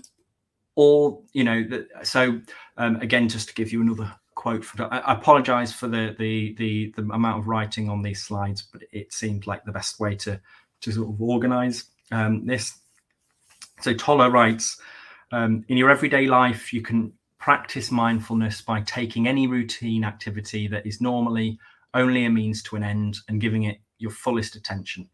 just to give you another quote, I apologize for the amount of writing on these slides, but it seemed like the best way to sort of organize this. So Toller writes, in your everyday life, you can practice mindfulness by taking any routine activity that is normally only a means to an end and giving it your fullest attention,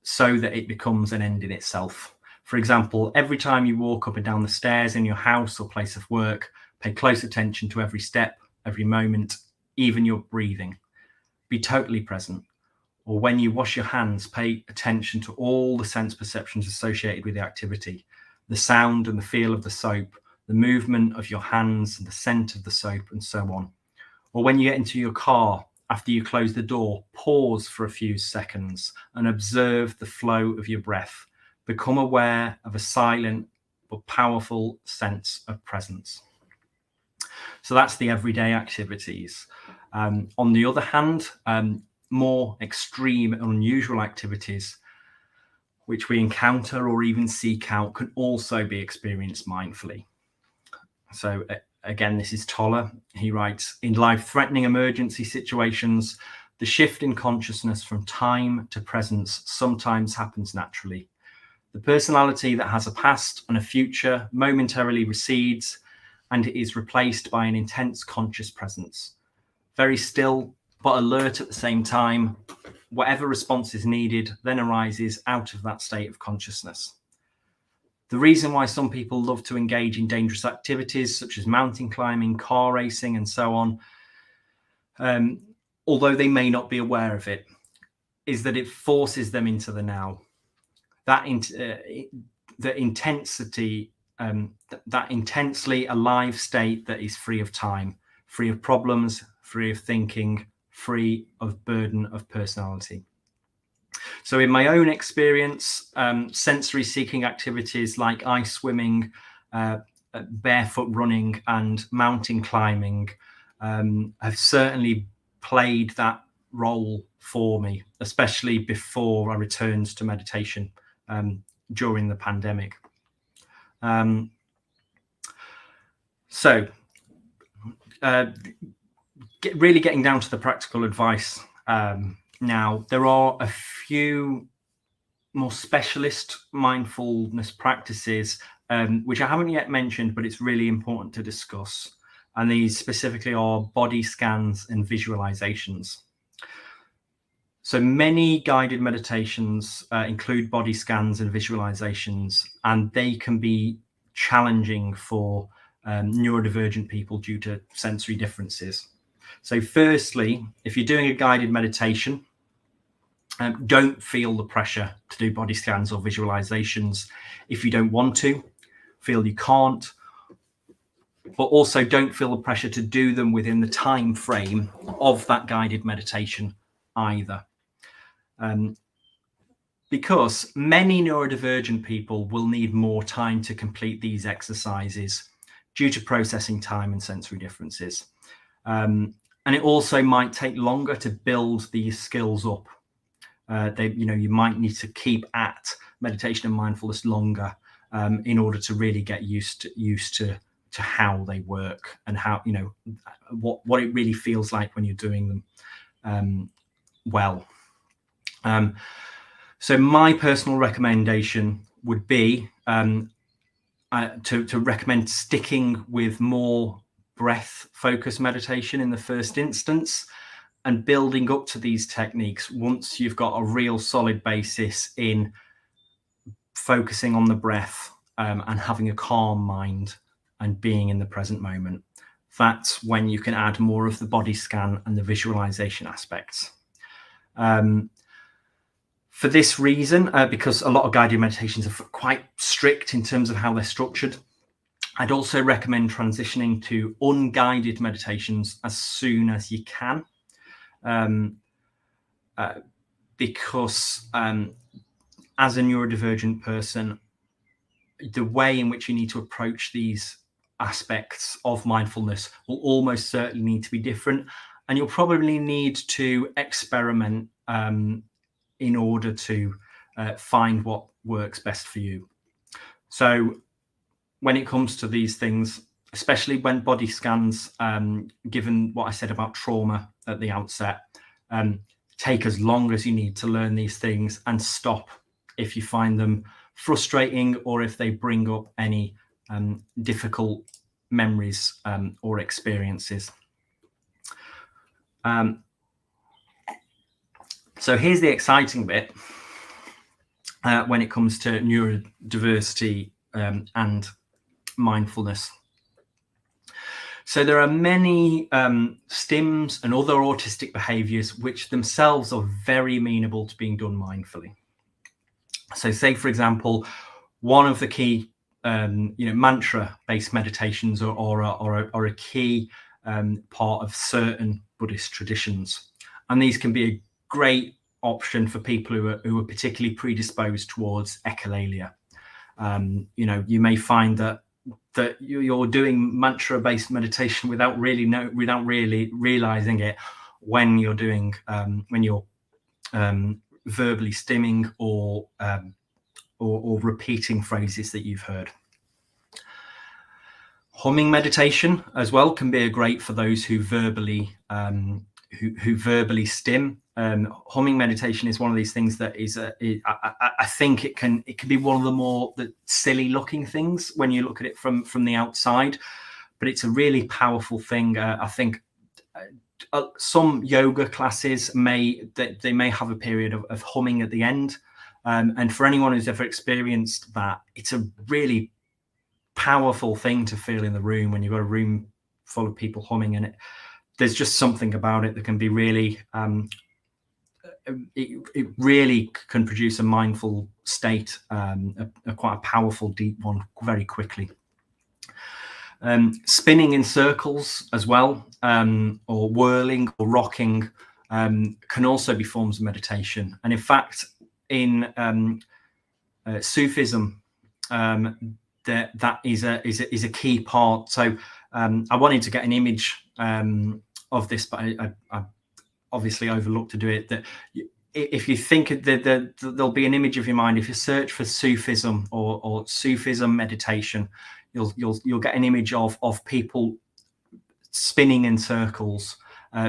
so that it becomes an end in itself. For example, every time you walk up and down the stairs in your house or place of work, pay close attention to every step, every moment, even your breathing. Be totally present. Or when you wash your hands, pay attention to all the sense perceptions associated with the activity, the sound and the feel of the soap, the movement of your hands and the scent of the soap, and so on. Or when you get into your car, after you close the door, pause for a few seconds and observe the flow of your breath. Become aware of a silent but powerful sense of presence. So that's the everyday activities. On the other hand, more extreme and unusual activities which we encounter or even seek out can also be experienced mindfully. So again, this is Toller. He writes, in life-threatening emergency situations, The shift in consciousness from time to presence sometimes happens naturally. The personality that has a past and a future momentarily recedes and is replaced by an intense conscious presence. Very still, but alert at the same time. Whatever response is needed then arises out of that state of consciousness. The reason why some people love to engage in dangerous activities such as mountain climbing, car racing, and so on, although they may not be aware of it, is that it forces them into the now. That intensity, that intensely alive state that is free of time, free of problems, free of thinking, free of burden of personality. So in my own experience, sensory seeking activities like ice swimming, barefoot running and mountain climbing have certainly played that role for me, especially before I returned to meditation during the pandemic. Really getting down to the practical advice now, there are a few more specialist mindfulness practices which I haven't yet mentioned, but it's really important to discuss. And these specifically are body scans and visualizations. So many guided meditations include body scans and visualizations, and they can be challenging for neurodivergent people due to sensory differences. So firstly, if you're doing a guided meditation, don't feel the pressure to do body scans or visualizations if you don't want to, feel you can't, but also don't feel the pressure to do them within the time frame of that guided meditation either. Because many neurodivergent people will need more time to complete these exercises due to processing time and sensory differences. And it also might take longer to build these skills up. You might need to keep at meditation and mindfulness longer in order to really get used to how they work and how, what it really feels like when you're doing them well. So my personal recommendation would be to recommend sticking with more breath focused meditation in the first instance, and building up to these techniques once you've got a real solid basis in focusing on the breath and having a calm mind and being in the present moment. That's when you can add more of the body scan and the visualization aspects. For this reason, because a lot of guided meditations are quite strict in terms of how they're structured, I'd also recommend transitioning to unguided meditations as soon as you can. Because as a neurodivergent person, the way in which you need to approach these aspects of mindfulness will almost certainly need to be different, and you'll probably need to experiment in order to find what works best for you. So when it comes to these things, especially when body scans, given what I said about trauma at the outset, take as long as you need to learn these things, and stop if you find them frustrating or if they bring up any difficult memories or experiences. So here's the exciting bit when it comes to neurodiversity and mindfulness. So there are many stims and other autistic behaviors which themselves are very amenable to being done mindfully. So say, for example, one of the key mantra-based meditations are a key part of certain Buddhist traditions. And these can be a great option for people who are particularly predisposed towards echolalia. You may find that you're doing mantra-based meditation without really realizing it when you're doing verbally stimming or repeating phrases that you've heard. Humming meditation as well can be great for those who verbally who verbally stim. Humming meditation is one of these things that is, I think it can be one of the more silly looking things when you look at it from the outside, but it's a really powerful thing. I think some yoga classes may have a period of humming at the end, and for anyone who's ever experienced that, it's a really powerful thing to feel in the room when you've got a room full of people humming, and there's just something about it that can be really it really can produce a mindful state, quite a powerful deep one very quickly. Spinning in circles as well, or whirling or rocking, can also be forms of meditation. And in fact, in Sufism, that is a key part. So I wanted to get an image of this, but I obviously overlooked to do it. That if you think that there'll be an image of your mind. If you search for Sufism or Sufism meditation, you'll get an image of people spinning in circles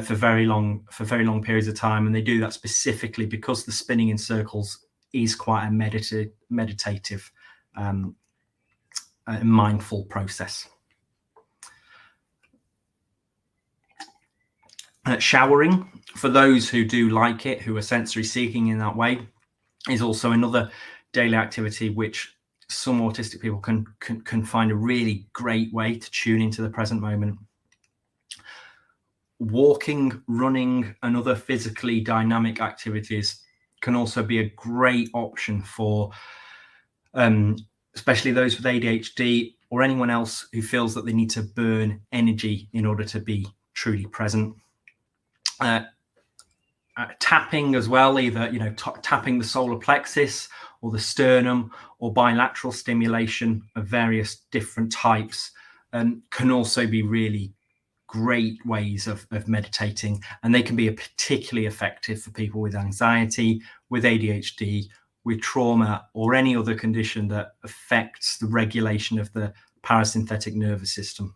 for very long periods of time, and they do that specifically because the spinning in circles is quite a meditative mindful process. Showering, for those who do like it, who are sensory seeking in that way, is also another daily activity which some autistic people can find a really great way to tune into the present moment. Walking, running, and other physically dynamic activities can also be a great option for especially those with ADHD or anyone else who feels that they need to burn energy in order to be truly present. Tapping as well, either tapping the solar plexus or the sternum, or bilateral stimulation of various different types, can also be really great ways of meditating, and they can be particularly effective for people with anxiety, with ADHD, with trauma, or any other condition that affects the regulation of the parasympathetic nervous system.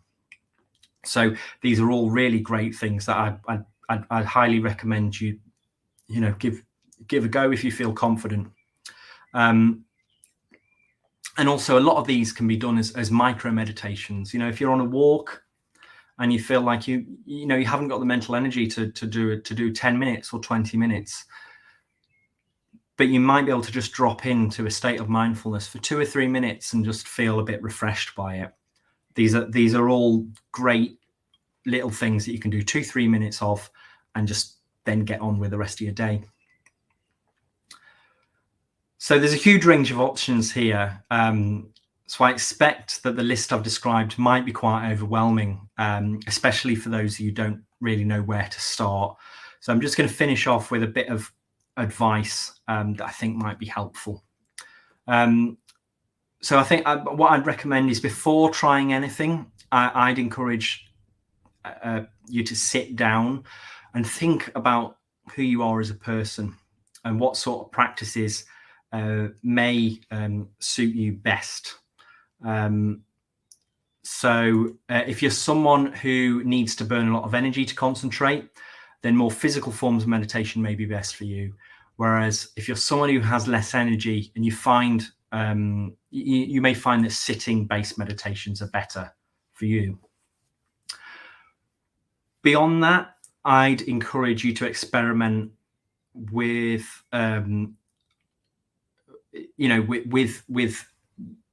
So these are all really great things that I'd highly recommend you give a go if you feel confident. And also a lot of these can be done as micro meditations. If you're on a walk and you feel like you haven't got the mental energy to do 10 minutes or 20 minutes, but you might be able to just drop into a state of mindfulness for 2 or 3 minutes and just feel a bit refreshed by it. These are all great little things that you can do 2-3 minutes of, and just then get on with the rest of your day. So there's a huge range of options here. So I expect that the list I've described might be quite overwhelming, especially for those who don't really know where to start. So I'm just going to finish off with a bit of advice that I think might be helpful. So I think what I'd recommend is, before trying anything, I'd encourage you to sit down and think about who you are as a person and what sort of practices may suit you best. So if you're someone who needs to burn a lot of energy to concentrate, then more physical forms of meditation may be best for you. Whereas if you're someone who has less energy, and you find you may find that sitting-based meditations are better for you. Beyond that, I'd encourage you to experiment with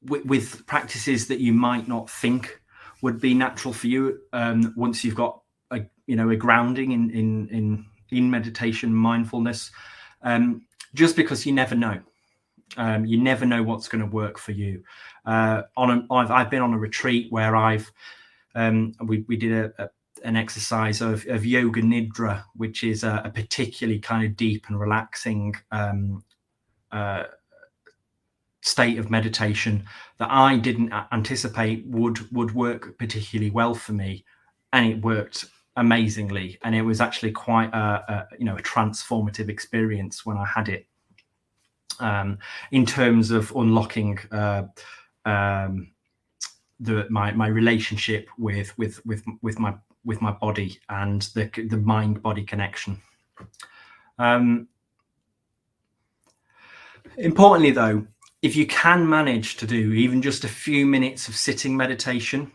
with practices that you might not think would be natural for you once you've got a grounding in meditation, mindfulness, just because you never know. You never know what's going to work for you. I've been on a retreat where we did an exercise of yoga nidra, which is a particularly kind of deep and relaxing state of meditation that I didn't anticipate would work particularly well for me, and it worked amazingly. And it was actually quite a transformative experience when I had it, in terms of unlocking my relationship with my body and the mind body connection. Importantly, though, if you can manage to do even just a few minutes of sitting meditation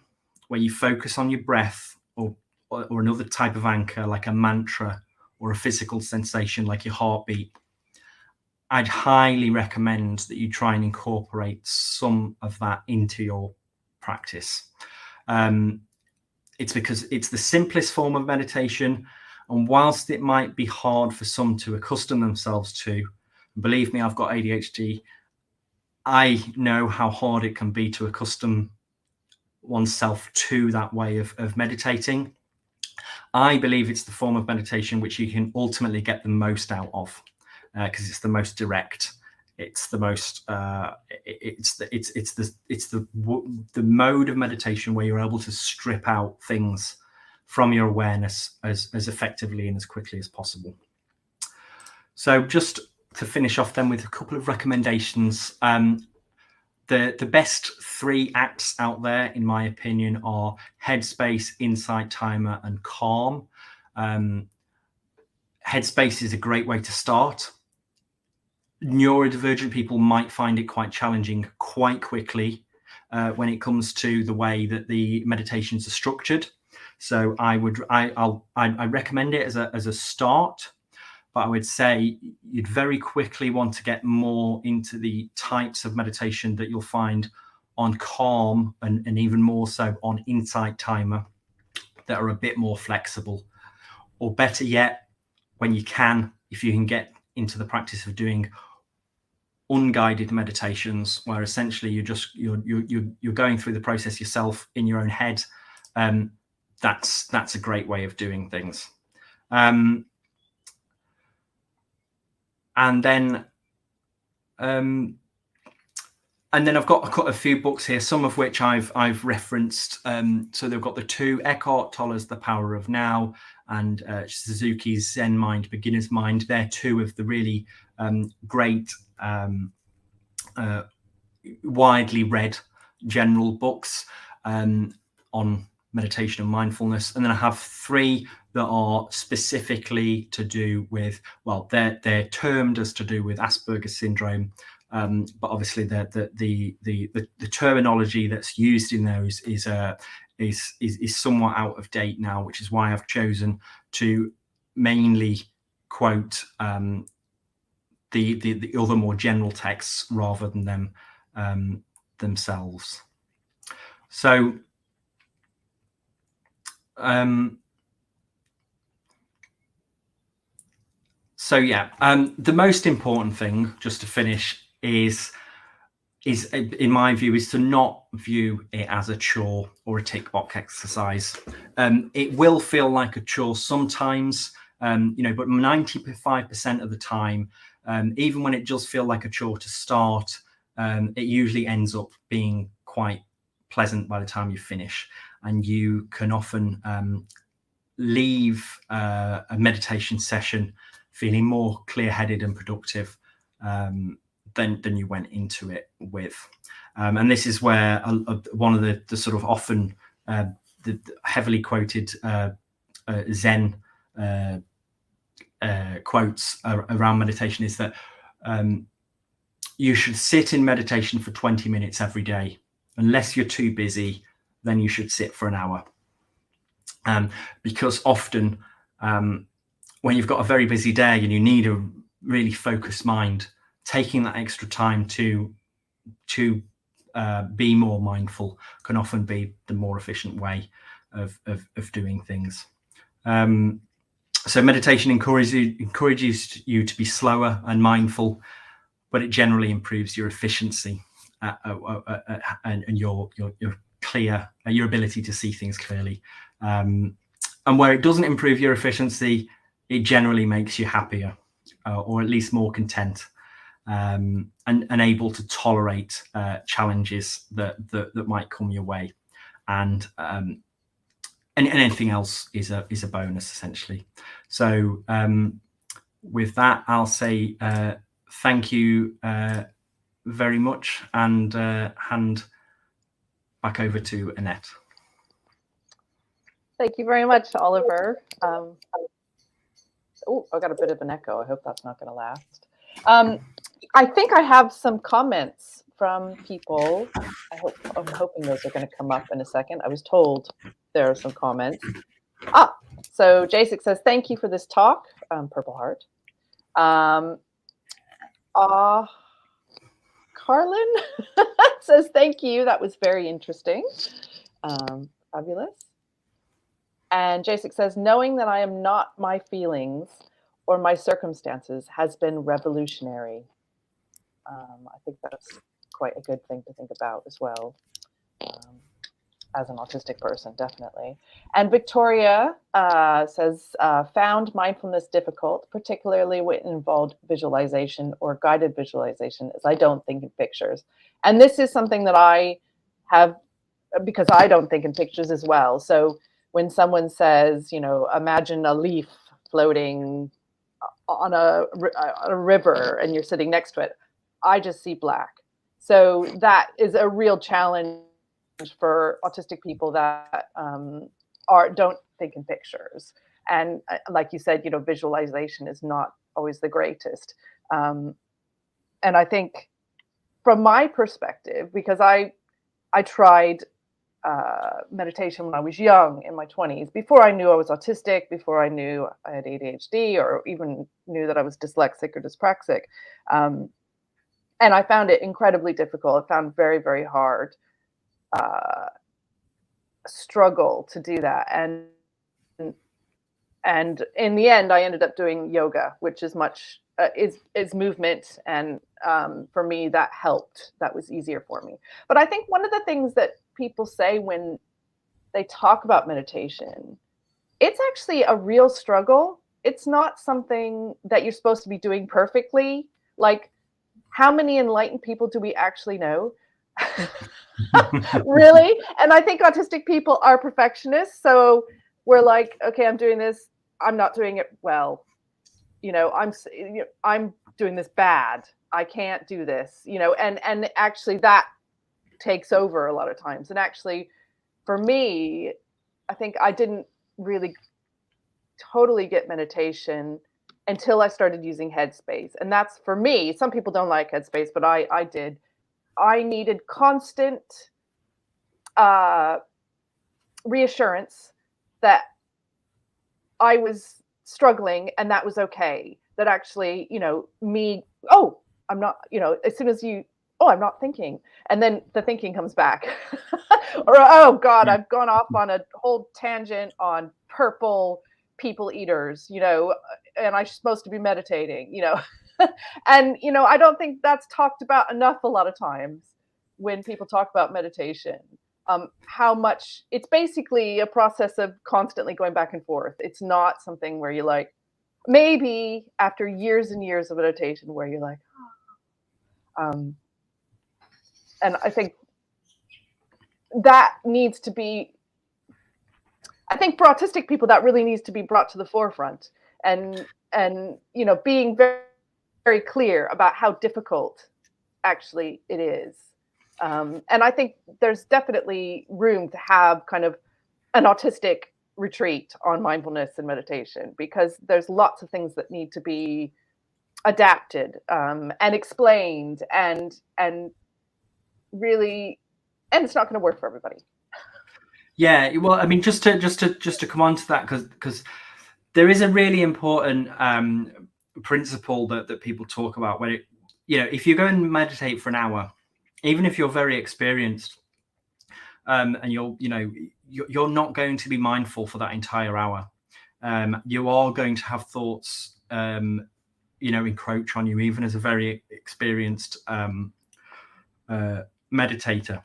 where you focus on your breath or another type of anchor like a mantra or a physical sensation like your heartbeat, I'd highly recommend that you try and incorporate some of that into your practice. It's because it's the simplest form of meditation, and whilst it might be hard for some to accustom themselves to, believe me, I've got ADHD, I know how hard it can be to accustom oneself to that way of meditating. I believe it's the form of meditation which you can ultimately get the most out of, because it's the most direct. It's the most it's the mode of meditation where you're able to strip out things from your awareness as effectively and as quickly as possible. So just to finish off then with a couple of recommendations. The best 3 apps out there, in my opinion, are Headspace, Insight Timer, and Calm. Headspace is a great way to start. Neurodivergent people might find it quite challenging quite quickly when it comes to the way that the meditations are structured. So I recommend it as a start, but I would say you'd very quickly want to get more into the types of meditation that you'll find on Calm and even more so on Insight Timer that are a bit more flexible. Or better yet, when you can, if you can get into the practice of doing unguided meditations, where essentially you're going through the process yourself in your own head, that's a great way of doing things. And then I've got a few books here, some of which I've referenced. So they've got the 2, Eckhart Tolle's The Power of Now and Suzuki's Zen Mind, Beginner's Mind. They're 2 of the really great, widely read general books on meditation and mindfulness. And then I have 3 that are specifically to do with, well, they're termed as to do with Asperger's syndrome. But obviously the terminology that's used in those is somewhat out of date now, which is why I've chosen to mainly quote the other more general texts rather than them themselves. So yeah, the most important thing, just to finish, is in my view, is to not view it as a chore or a tick box exercise. It will feel like a chore sometimes, but 95% of the time, even when it does feel like a chore to start, it usually ends up being quite pleasant by the time you finish, and you can often leave a meditation session feeling more clear-headed and productive than you went into it with. And this is where one of the sort of often the heavily quoted Zen quotes around meditation is that you should sit in meditation for 20 minutes every day. Unless you're too busy, then you should sit for an hour. Because often when you've got a very busy day and you need a really focused mind, taking that extra time to be more mindful can often be the more efficient way of doing things. So meditation encourages you to be slower and mindful, but it generally improves your efficiency and your clear, your ability to see things clearly. And where it doesn't improve your efficiency, it generally makes you happier, or at least more content, and able to tolerate challenges that might come your way. And anything else is a bonus, essentially. So with that, I'll say thank you very much, and hand back over to Annette. Thank you very much, Oliver. Oh, I got a bit of an echo. I hope that's not going to last. I think I have some comments from people. I'm hoping those are going to come up in a second. I was told there are some comments. So Jasek says, thank you for this talk, Purple Heart. Carlin says, thank you. That was very interesting. Fabulous. And Jasek says, knowing that I am not my feelings or my circumstances has been revolutionary. I think that's quite a good thing to think about as well, as an autistic person, definitely. And Victoria says, found mindfulness difficult, particularly when it involved visualization or guided visualization, as I don't think in pictures. And this is something that I have, because I don't think in pictures as well. So when someone says, you know, imagine a leaf floating on a river and you're sitting next to it, I just see black. So that is a real challenge for autistic people that don't think in pictures. And like you said, you know, visualization is not always the greatest. And I think from my perspective, because I tried meditation when I was young, in my 20s, before I knew I was autistic, before I knew I had ADHD, or even knew that I was dyslexic or dyspraxic. And I found it incredibly difficult. I found very, very hard struggle to do that. And in the end, I ended up doing yoga, which is much, is movement. And for me, that helped. That was easier for me. But I think one of the things that people say when they talk about meditation, it's actually a real struggle. It's not something that you're supposed to be doing perfectly. Like, how many enlightened people do we actually know? Really? And I think autistic people are perfectionists. So we're like, okay, I'm doing this. I'm not doing it well. You know, I'm doing this bad. I can't do this, you know, and actually that takes over a lot of times. And actually, for me, I think I didn't really totally get meditation until I started using Headspace. And that's, for me, some people don't like Headspace, but I did. I needed constant reassurance that I was struggling and that was okay. That actually, you know, I'm not, you know, as soon as I'm not thinking. And then the thinking comes back. Or, oh God, I've gone off on a whole tangent on purple people eaters, you know, and I'm supposed to be meditating, you know. And, you know, I don't think that's talked about enough a lot of times when people talk about meditation. How much it's basically a process of constantly going back and forth. It's not something where you're like, maybe after years and years of meditation where you're like, and I think that needs to be, I think for autistic people, that really needs to be brought to the forefront, and you know, being very, very clear about how difficult actually it is. And I think there's definitely room to have kind of an autistic retreat on mindfulness and meditation, because there's lots of things that need to be adapted and explained and really, and it's not going to work for everybody. Yeah, well, I mean, just to come on to that, because there is a really important principle that people talk about when it, you know, if you go and meditate for an hour, even if you're very experienced, and you're not going to be mindful for that entire hour. You are going to have thoughts, you know, encroach on you, even as a very experienced meditator.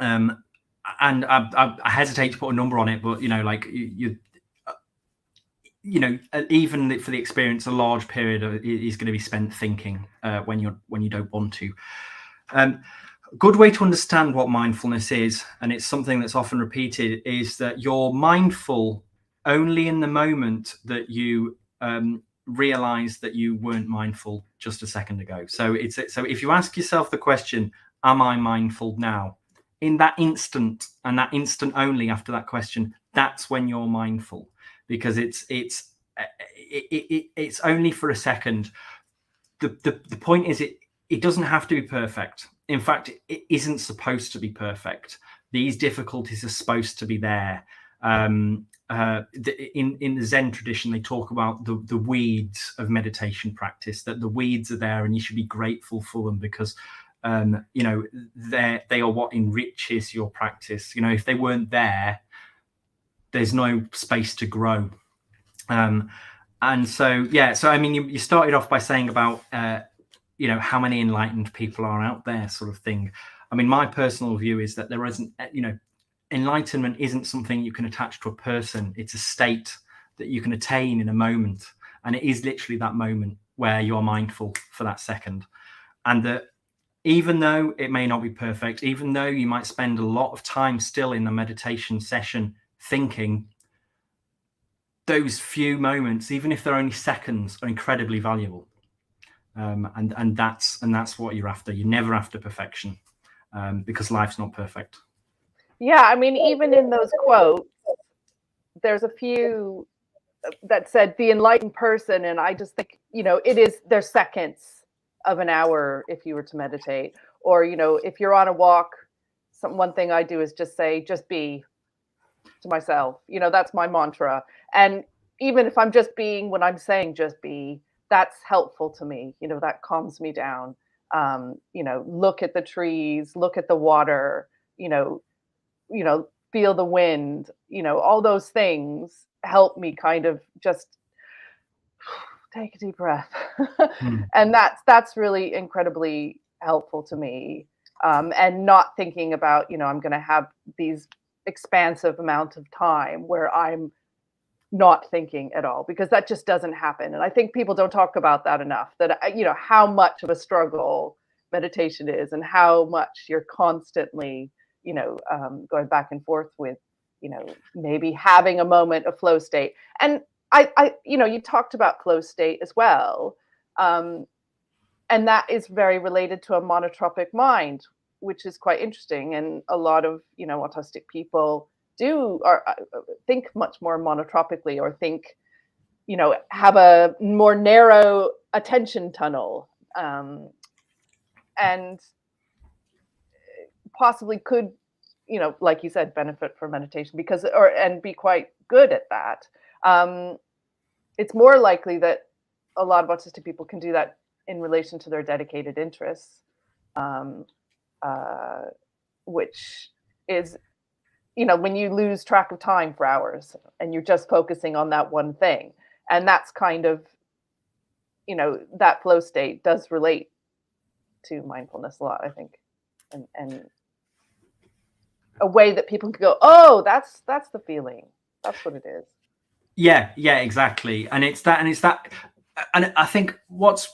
And I hesitate to put a number on it, but you know, like you know, even for the experience, a large period is going to be spent thinking when you don't want to. Good way to understand what mindfulness is, and it's something that's often repeated, is that you're mindful only in the moment that you realize that you weren't mindful just a second ago. So if you ask yourself the question, am I mindful now? in that instant, and that instant only after that question, that's when you're mindful, because it's only for a second. The point is, it doesn't have to be perfect. In fact, it isn't supposed to be perfect. These difficulties are supposed to be there. In the Zen tradition, they talk about the weeds of meditation practice, that the weeds are there and you should be grateful for them, because you know, they are what enriches your practice. You know, if they weren't there, there's no space to grow. And so, yeah, so I mean, you started off by saying about you know, how many enlightened people are out there, sort of thing. I mean, my personal view is that there isn't, you know, enlightenment isn't something you can attach to a person. It's a state that you can attain in a moment, and it is literally that moment where you're mindful for that second. And that even though it may not be perfect, even though you might spend a lot of time still in the meditation session thinking, those few moments, even if they're only seconds, are incredibly valuable. And that's what you're after. You're never after perfection, because life's not perfect. Yeah, I mean, even in those quotes, there's a few that said the enlightened person, and I just think, you know, there's seconds of an hour if you were to meditate, or, you know, if you're on a walk, one thing I do is just say, just be, to myself. You know, that's my mantra. And even if I'm just being, when I'm saying just be, that's helpful to me. You know, that calms me down. You know, look at the trees, look at the water, you know, feel the wind, you know, all those things help me kind of just take a deep breath. And that's really incredibly helpful to me. And not thinking about, you know, I'm going to have these expansive amount of time where I'm not thinking at all, because that just doesn't happen. And I think people don't talk about that enough, that, you know, how much of a struggle meditation is, and how much you're constantly, you know, going back and forth with, you know, maybe having a moment of flow state. And I you know, you talked about flow state as well. And that is very related to a monotropic mind, which is quite interesting. And a lot of, you know, autistic people think much more monotropically, or think, you know, have a more narrow attention tunnel, and possibly could, you know, like you said, benefit from meditation, because, and be quite good at that. It's more likely that a lot of autistic people can do that in relation to their dedicated interests, which is, you know, when you lose track of time for hours and you're just focusing on that one thing. And that's kind of, you know, that flow state does relate to mindfulness a lot, I think. And a way that people can go, oh, that's the feeling. That's what it is. Yeah, exactly. And it's that, and I think what's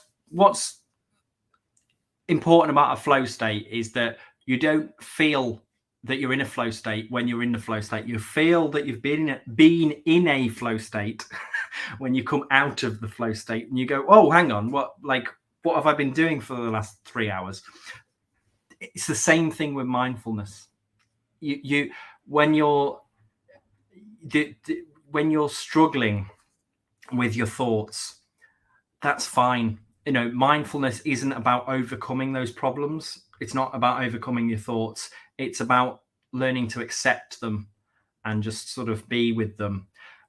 important about a flow state is that you don't feel that you're in a flow state when you're in the flow state. You feel that you've been in a flow state when you come out of the flow state, and you go, oh, hang on, what have I been doing for the last 3 hours? It's the same thing with mindfulness. When you're struggling with your thoughts, that's fine. You know, mindfulness isn't about overcoming those problems. It's not about overcoming your thoughts. It's about learning to accept them and just sort of be with them.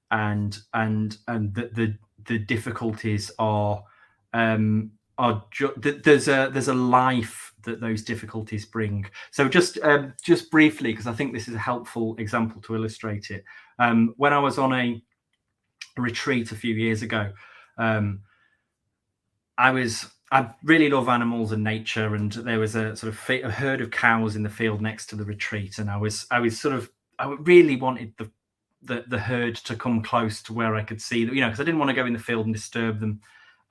And the difficulties are there's a life that those difficulties bring. So just briefly, because I think this is a helpful example to illustrate it. When I was on a retreat a few years ago, I really love animals and nature, and there was a sort of a herd of cows in the field next to the retreat, and I really wanted the herd to come close to where I could see them, you know, because I didn't want to go in the field and disturb them.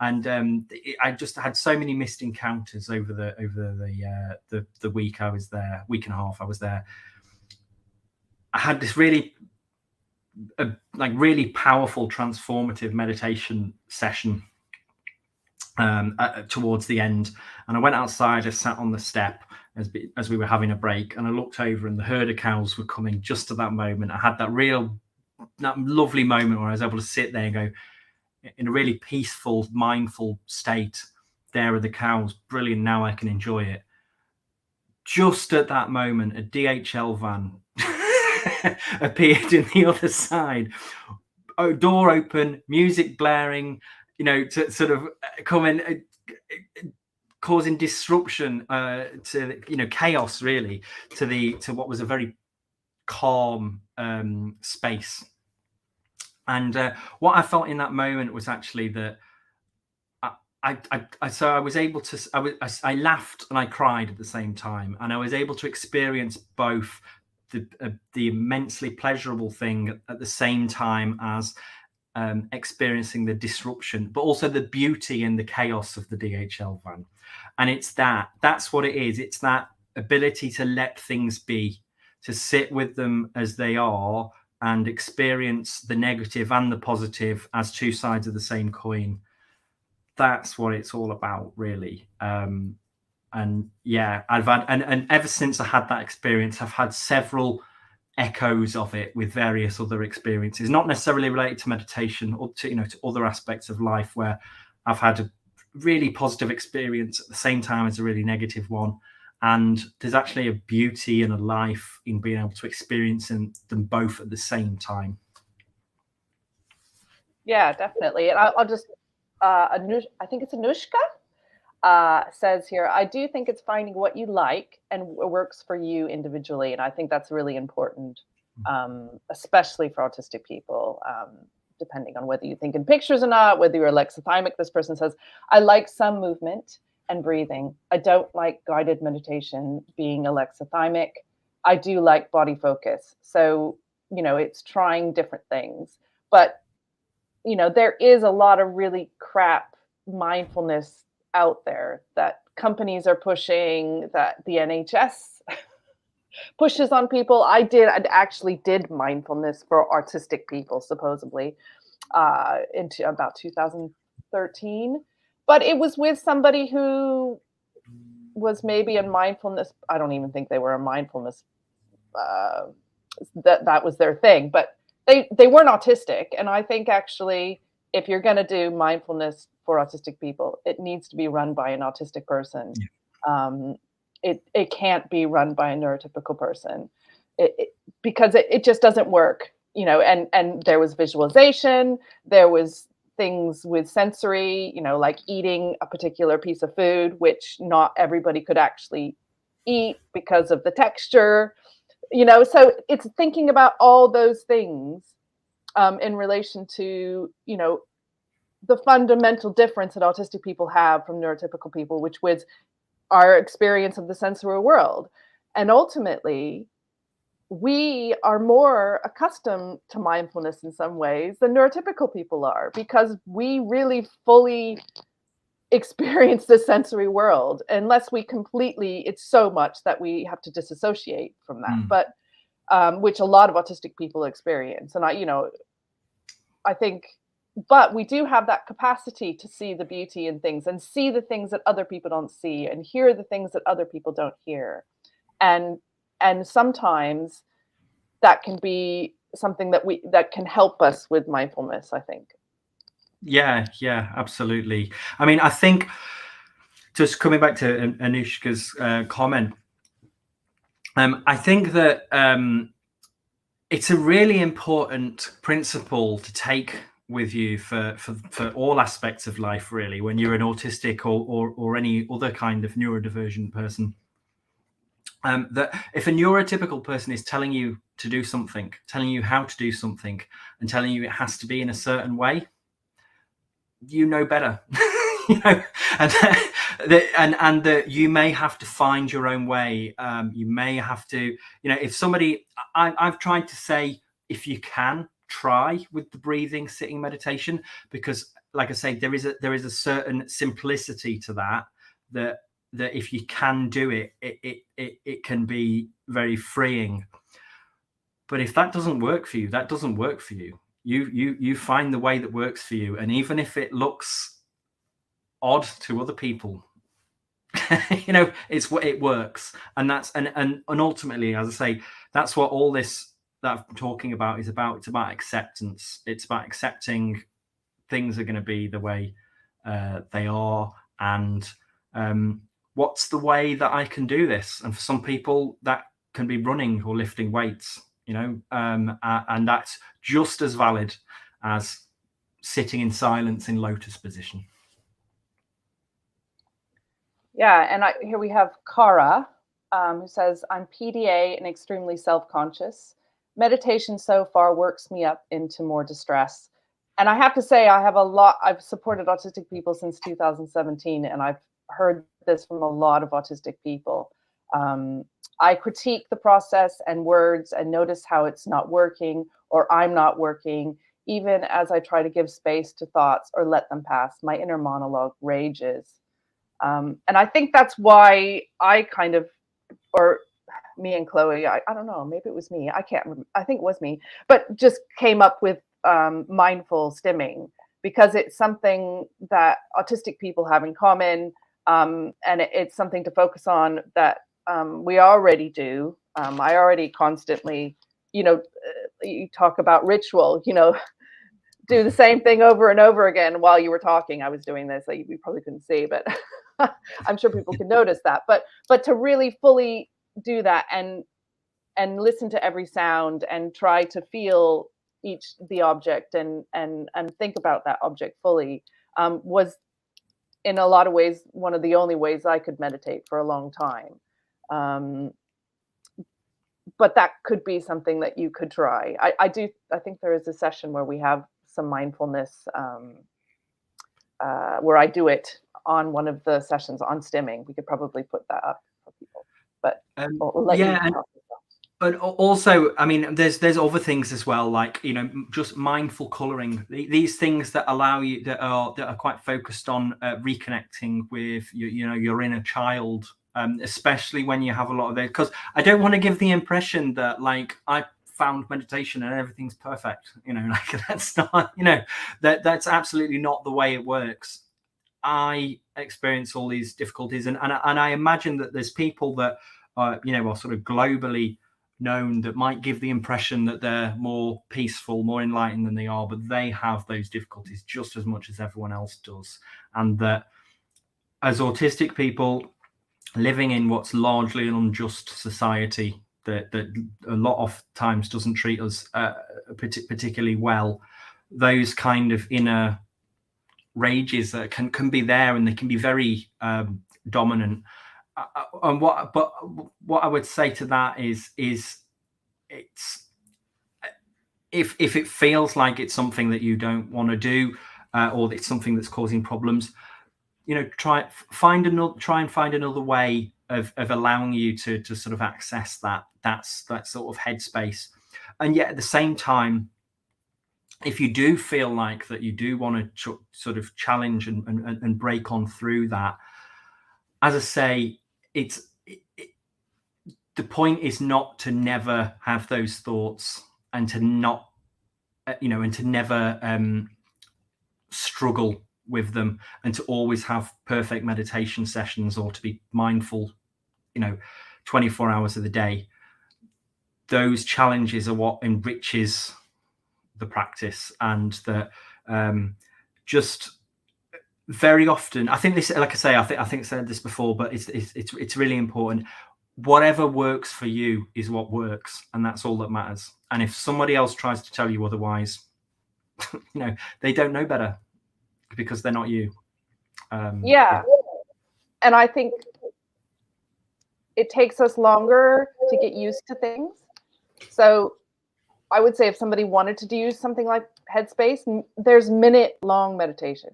And I just had so many missed encounters over the week I was there, week and a half I was there. I had this really powerful transformative meditation session. towards the end, and I went outside. I sat on the step as we were having a break, and I looked over, and the herd of cows were coming just at that moment. I had that lovely moment where I was able to sit there and go, in a really peaceful, mindful state, there are the cows, brilliant, now I can enjoy it. Just at that moment, a DHL van appeared in the other side, door open, music blaring, to sort of come in, causing disruption, to chaos, really, to what was a very calm space. And what I felt in that moment was actually that I was able to, I laughed and I cried at the same time, and I was able to experience both the immensely pleasurable thing at the same time as experiencing the disruption, but also the beauty and the chaos of the DHL van. And that's what it is. It's that ability to let things be, to sit with them as they are and experience the negative and the positive as two sides of the same coin. That's what it's all about, really. And yeah, I've had, and ever since I had that experience, I've had several echoes of it with various other experiences, not necessarily related to meditation or to other aspects of life, where I've had a really positive experience at the same time as a really negative one. And there's actually a beauty and a life in being able to experience them both at the same time. Yeah, definitely. And I'll just, I think it's Anushka, says here, I do think it's finding what you like and what works for you individually. And I think that's really important, especially for autistic people, depending on whether you think in pictures or not, whether you're alexithymic. This person says, I like some movement and breathing. I don't like guided meditation being alexithymic. I do like body focus. So, it's trying different things. But, there is a lot of really crap mindfulness out there that companies are pushing, that the NHS pushes on people. I actually did mindfulness for autistic people, supposedly, into about 2013. But it was with somebody who was maybe in mindfulness. I don't even think they were in mindfulness. That was their thing, but they weren't autistic. And I think actually, if you're going to do mindfulness for autistic people, it needs to be run by an autistic person. Yeah. It can't be run by a neurotypical person, because it just doesn't work. And there was visualization, there was things with sensory, like eating a particular piece of food, which not everybody could actually eat because of the texture, so it's thinking about all those things in relation to, the fundamental difference that autistic people have from neurotypical people, which was our experience of the sensory world. And ultimately, we are more accustomed to mindfulness in some ways than neurotypical people are, because we really fully experience the sensory world, unless we completely, it's so much that we have to disassociate from that. But which a lot of autistic people experience. And I think, but we do have that capacity to see the beauty in things and see the things that other people don't see and hear the things that other people don't hear. And sometimes that can be something that can help us with mindfulness, I think. Yeah, absolutely. I mean, I think, just coming back to Anushka's comment, I think that it's a really important principle to take with you for all aspects of life, really, when you're an autistic or any other kind of neurodivergent person. That if a neurotypical person is telling you to do something, telling you how to do something, and telling you it has to be in a certain way, you know better. And that you may have to find your own way. You may have to, if somebody, I've tried to say, if you can, try with the breathing, sitting meditation, because, like I say, there is a certain simplicity to that if you can do it, it can be very freeing. But if that doesn't work for you, that doesn't work for you. You find the way that works for you, and even if it looks odd to other people, you know, it works. And that's and ultimately, as I say, that's what all this that I'm talking about is about. It's about acceptance. It's about accepting things are going to be the way they are, and what's the way that I can do this? And for some people, that can be running or lifting weights, you know, and that's just as valid as sitting in silence in lotus position. Yeah, and here we have Cara, who says, I'm PDA and extremely self-conscious. Meditation so far works me up into more distress. And I have to say, I've supported autistic people since 2017, and I've heard this from a lot of autistic people. I critique the process and words and notice how it's not working or I'm not working, even as I try to give space to thoughts or let them pass. My inner monologue rages. And I think that's why I kind of, or me and Chloe, I don't know, maybe it was me. I can't remember. I think it was me, but just came up with mindful stimming because it's something that autistic people have in common. And it's something to focus on that we already do. I already constantly, you know, you talk about ritual, you know, do the same thing over and over again. While you were talking, I was doing this. Like, you probably couldn't see, but I'm sure people can notice that. But to really fully do that and listen to every sound and try to feel the object and think about that object fully was in a lot of ways one of the only ways I could meditate for a long time. But that could be something that you could try. I think there is a session where we have some mindfulness where I do it on one of the sessions on stimming. We could probably put that up for people, but we'll let you talk. But also, I mean, there's other things as well, like, you know, just mindful coloring. These things that allow you that are quite focused on reconnecting with your inner child, especially when you have a lot of it. Because I don't want to give the impression that like I found meditation and everything's perfect. You know, like that's not. You know, that's absolutely not the way it works. I experience all these difficulties, and I imagine that there's people that are sort of globally known that might give the impression that they're more peaceful, more enlightened than they are, but they have those difficulties just as much as everyone else does. And that as autistic people living in what's largely an unjust society that a lot of times doesn't treat us particularly well, those kind of inner rages that can be there, and they can be very dominant. And what I would say to that is it's if it feels like it's something that you don't want to do, or it's something that's causing problems, you know, try and find another way of allowing you to sort of access that sort of headspace. And yet at the same time, if you do feel like that you do want to sort of challenge and break on through that, as I say, the point is not to never have those thoughts and to not, and to never struggle with them, and to always have perfect meditation sessions or to be mindful, 24 hours of the day. Those challenges are what enriches the practice, and that just very often, I think this, like I say, I think I said this before, but it's really important. Whatever works for you is what works, and that's all that matters. And if somebody else tries to tell you otherwise, they don't know better because they're not you. Yeah. And I think it takes us longer to get used to things. So I would say if somebody wanted to do something like Headspace, there's minute-long meditation.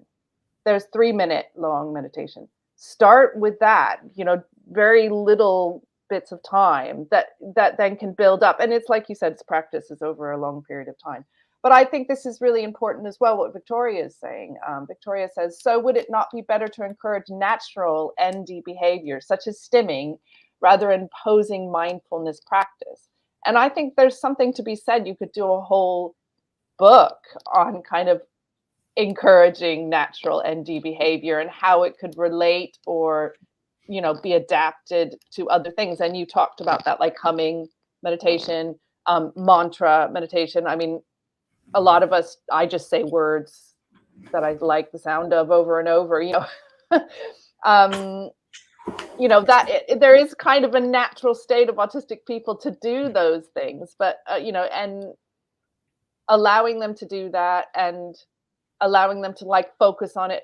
There's 3-minute-long meditation. Start with that, very little bits of time that then can build up. And it's like you said, it's practice is over a long period of time. But I think this is really important as well, what Victoria is saying. Victoria says, so would it not be better to encourage natural ND behavior, such as stimming, rather than imposing mindfulness practice? And I think there's something to be said. You could do a whole book on kind of encouraging natural ND behavior and how it could relate or, you know, be adapted to other things. And you talked about that, like humming meditation, mantra meditation. I mean, a lot of us, I just say words that I like the sound of over and over, you know. You know, that there is kind of a natural state of autistic people to do those things, but you know, and allowing them to do that and allowing them to like focus on it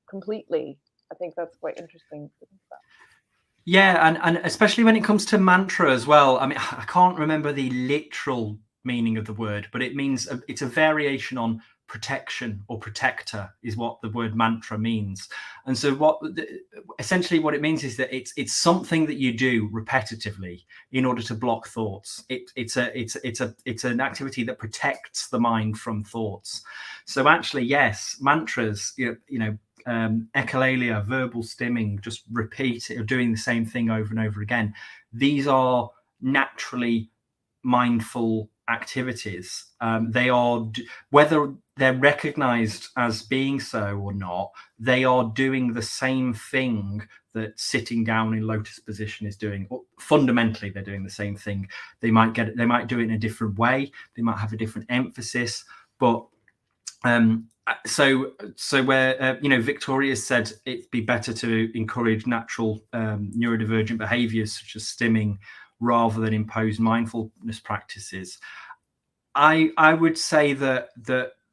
completely. I think that's quite interesting to think about. Yeah, and especially when it comes to mantra as well. I mean, I can't remember the literal meaning of the word, but it means it's a variation on protection or protector is what the word mantra means. And so essentially what it means is that it's something that you do repetitively in order to block thoughts. It's an activity that protects the mind from thoughts. So actually, yes, mantras, you know, echolalia, verbal stimming, just repeat it or doing the same thing over and over again. These are naturally mindful activities. They are, whether they're recognized as being so or not, they are doing the same thing that sitting down in lotus position is doing. Fundamentally, they're doing the same thing. They might do it in a different way. They might have a different emphasis, but so where you know, Victoria said it'd be better to encourage natural neurodivergent behaviors such as stimming rather than impose mindfulness practices. I would say that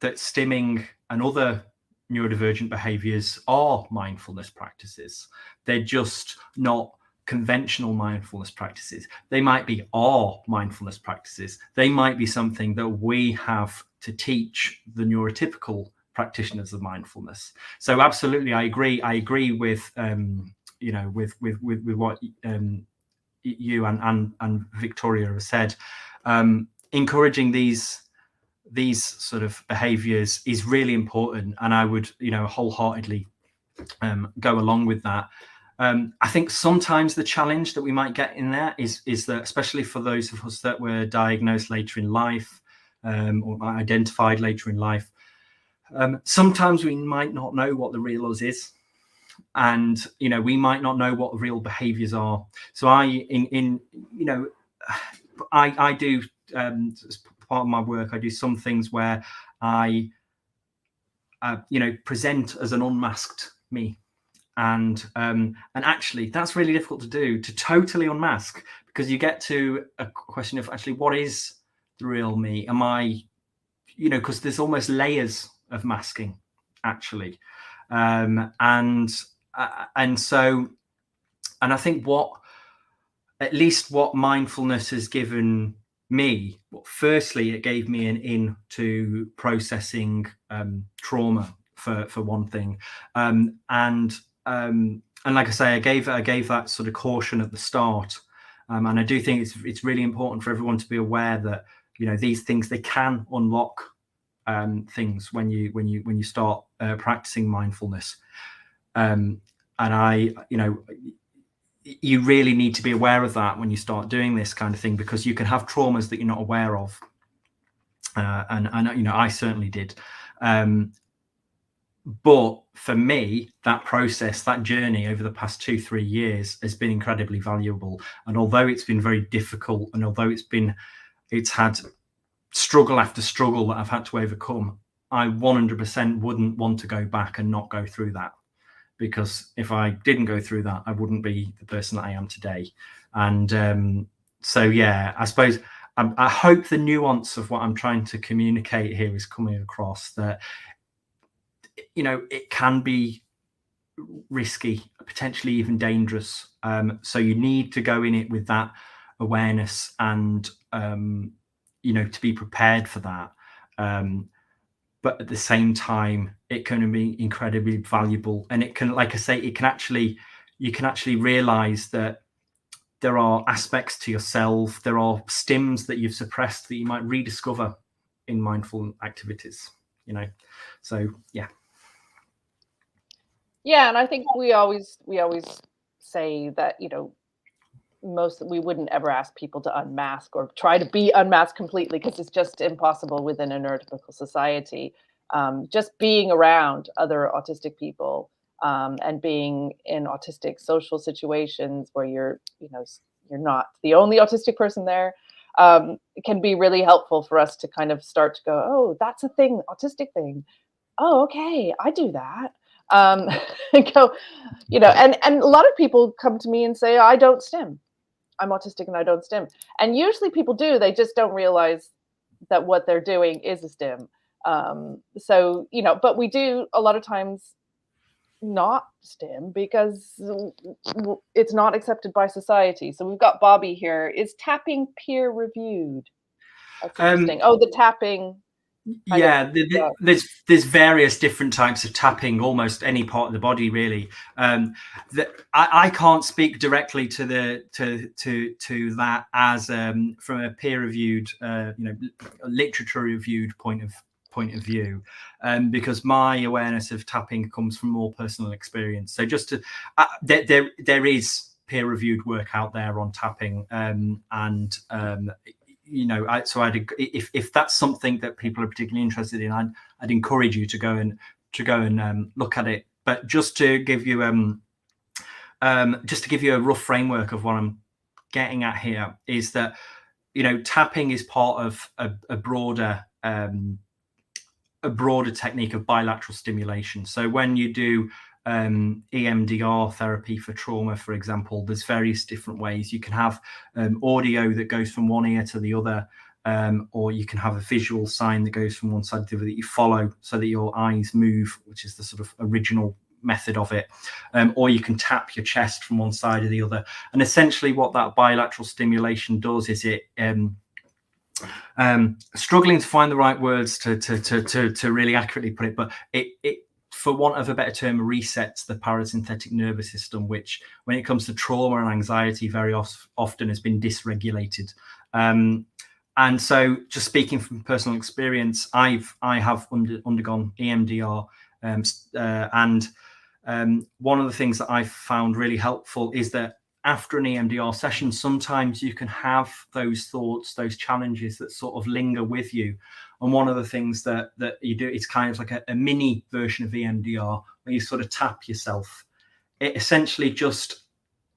stimming and other neurodivergent behaviors are mindfulness practices. They're just not conventional mindfulness practices. They might be our mindfulness practices. They might be something that we have to teach the neurotypical practitioners of mindfulness. So absolutely, I agree with you know, with what you and Victoria have said. Encouraging these sort of behaviors is really important, and I would, you know, wholeheartedly go along with that. I think sometimes the challenge that we might get in there is that, especially for those of us that were diagnosed later in life or identified later in life, sometimes we might not know what the real us is, and you know, we might not know what the real behaviors are. So I do as part of my work, I do some things where I you know, present as an unmasked me. And actually that's really difficult to do, to totally unmask, because you get to a question of actually, what is the real me? Am I, you know, because there's almost layers of masking actually. And I think at least what mindfulness has given me, firstly, it gave me an in to processing trauma for one thing, and like I say, I gave that sort of caution at the start, and I do think it's really important for everyone to be aware that, you know, these things, they can unlock things when you start practicing mindfulness, and you know, you really need to be aware of that when you start doing this kind of thing, because you can have traumas that you're not aware of, and you know, I certainly did. But for me, that process, that journey over the past 2-3 years has been incredibly valuable. And although it's been very difficult, and although it's had struggle after struggle that I've had to overcome, I 100% wouldn't want to go back and not go through that. Because if I didn't go through that, I wouldn't be the person that I am today. And so, yeah, I suppose I hope the nuance of what I'm trying to communicate here is coming across, that, you know, it can be risky, potentially even dangerous. So you need to go in it with that awareness and, you know, to be prepared for that. But at the same time, it can be incredibly valuable, and it can, like I say, you can actually realize that there are aspects to yourself, there are stims that you've suppressed that you might rediscover in mindful activities, you know. So yeah. Yeah, and I think we always say that, you know, we wouldn't ever ask people to unmask or try to be unmasked completely, because it's just impossible within a neurotypical society. Just being around other autistic people and being in autistic social situations where you're not the only autistic person there, can be really helpful for us to kind of start to go, oh, that's a thing, autistic thing. Oh, okay, I do that. And go, and a lot of people come to me and say, I don't stim. I'm autistic and I don't stim. And usually people do, they just don't realize that what they're doing is a stim. So, but we do a lot of times not stim because it's not accepted by society. So we've got Bobby here. Is tapping peer reviewed? That's interesting. The tapping. Yeah, there's various different types of tapping, almost any part of the body, really. I can't speak directly to that as from a peer-reviewed, literature-reviewed point of view, because my awareness of tapping comes from more personal experience. So just to there is peer-reviewed work out there on tapping, if that's something that people are particularly interested in, I'd encourage you to go and look at it. But just to give you a rough framework of what I'm getting at here is that tapping is part of a broader technique of bilateral stimulation. So when you do EMDR therapy for trauma, for example, there's various different ways. You can have audio that goes from one ear to the other, or you can have a visual sign that goes from one side to the other that you follow so that your eyes move, which is the sort of original method of it, or you can tap your chest from one side or the other. And essentially what that bilateral stimulation does is it struggling to find the right words to really accurately put it, but it for want of a better term, resets the parasympathetic nervous system, which when it comes to trauma and anxiety very often has been dysregulated. And so just speaking from personal experience, I have undergone EMDR, and one of the things that I've found really helpful is that after an EMDR session, sometimes you can have those thoughts, those challenges that sort of linger with you. And one of the things that you do, it's kind of like a mini version of EMDR where you sort of tap yourself. It essentially just,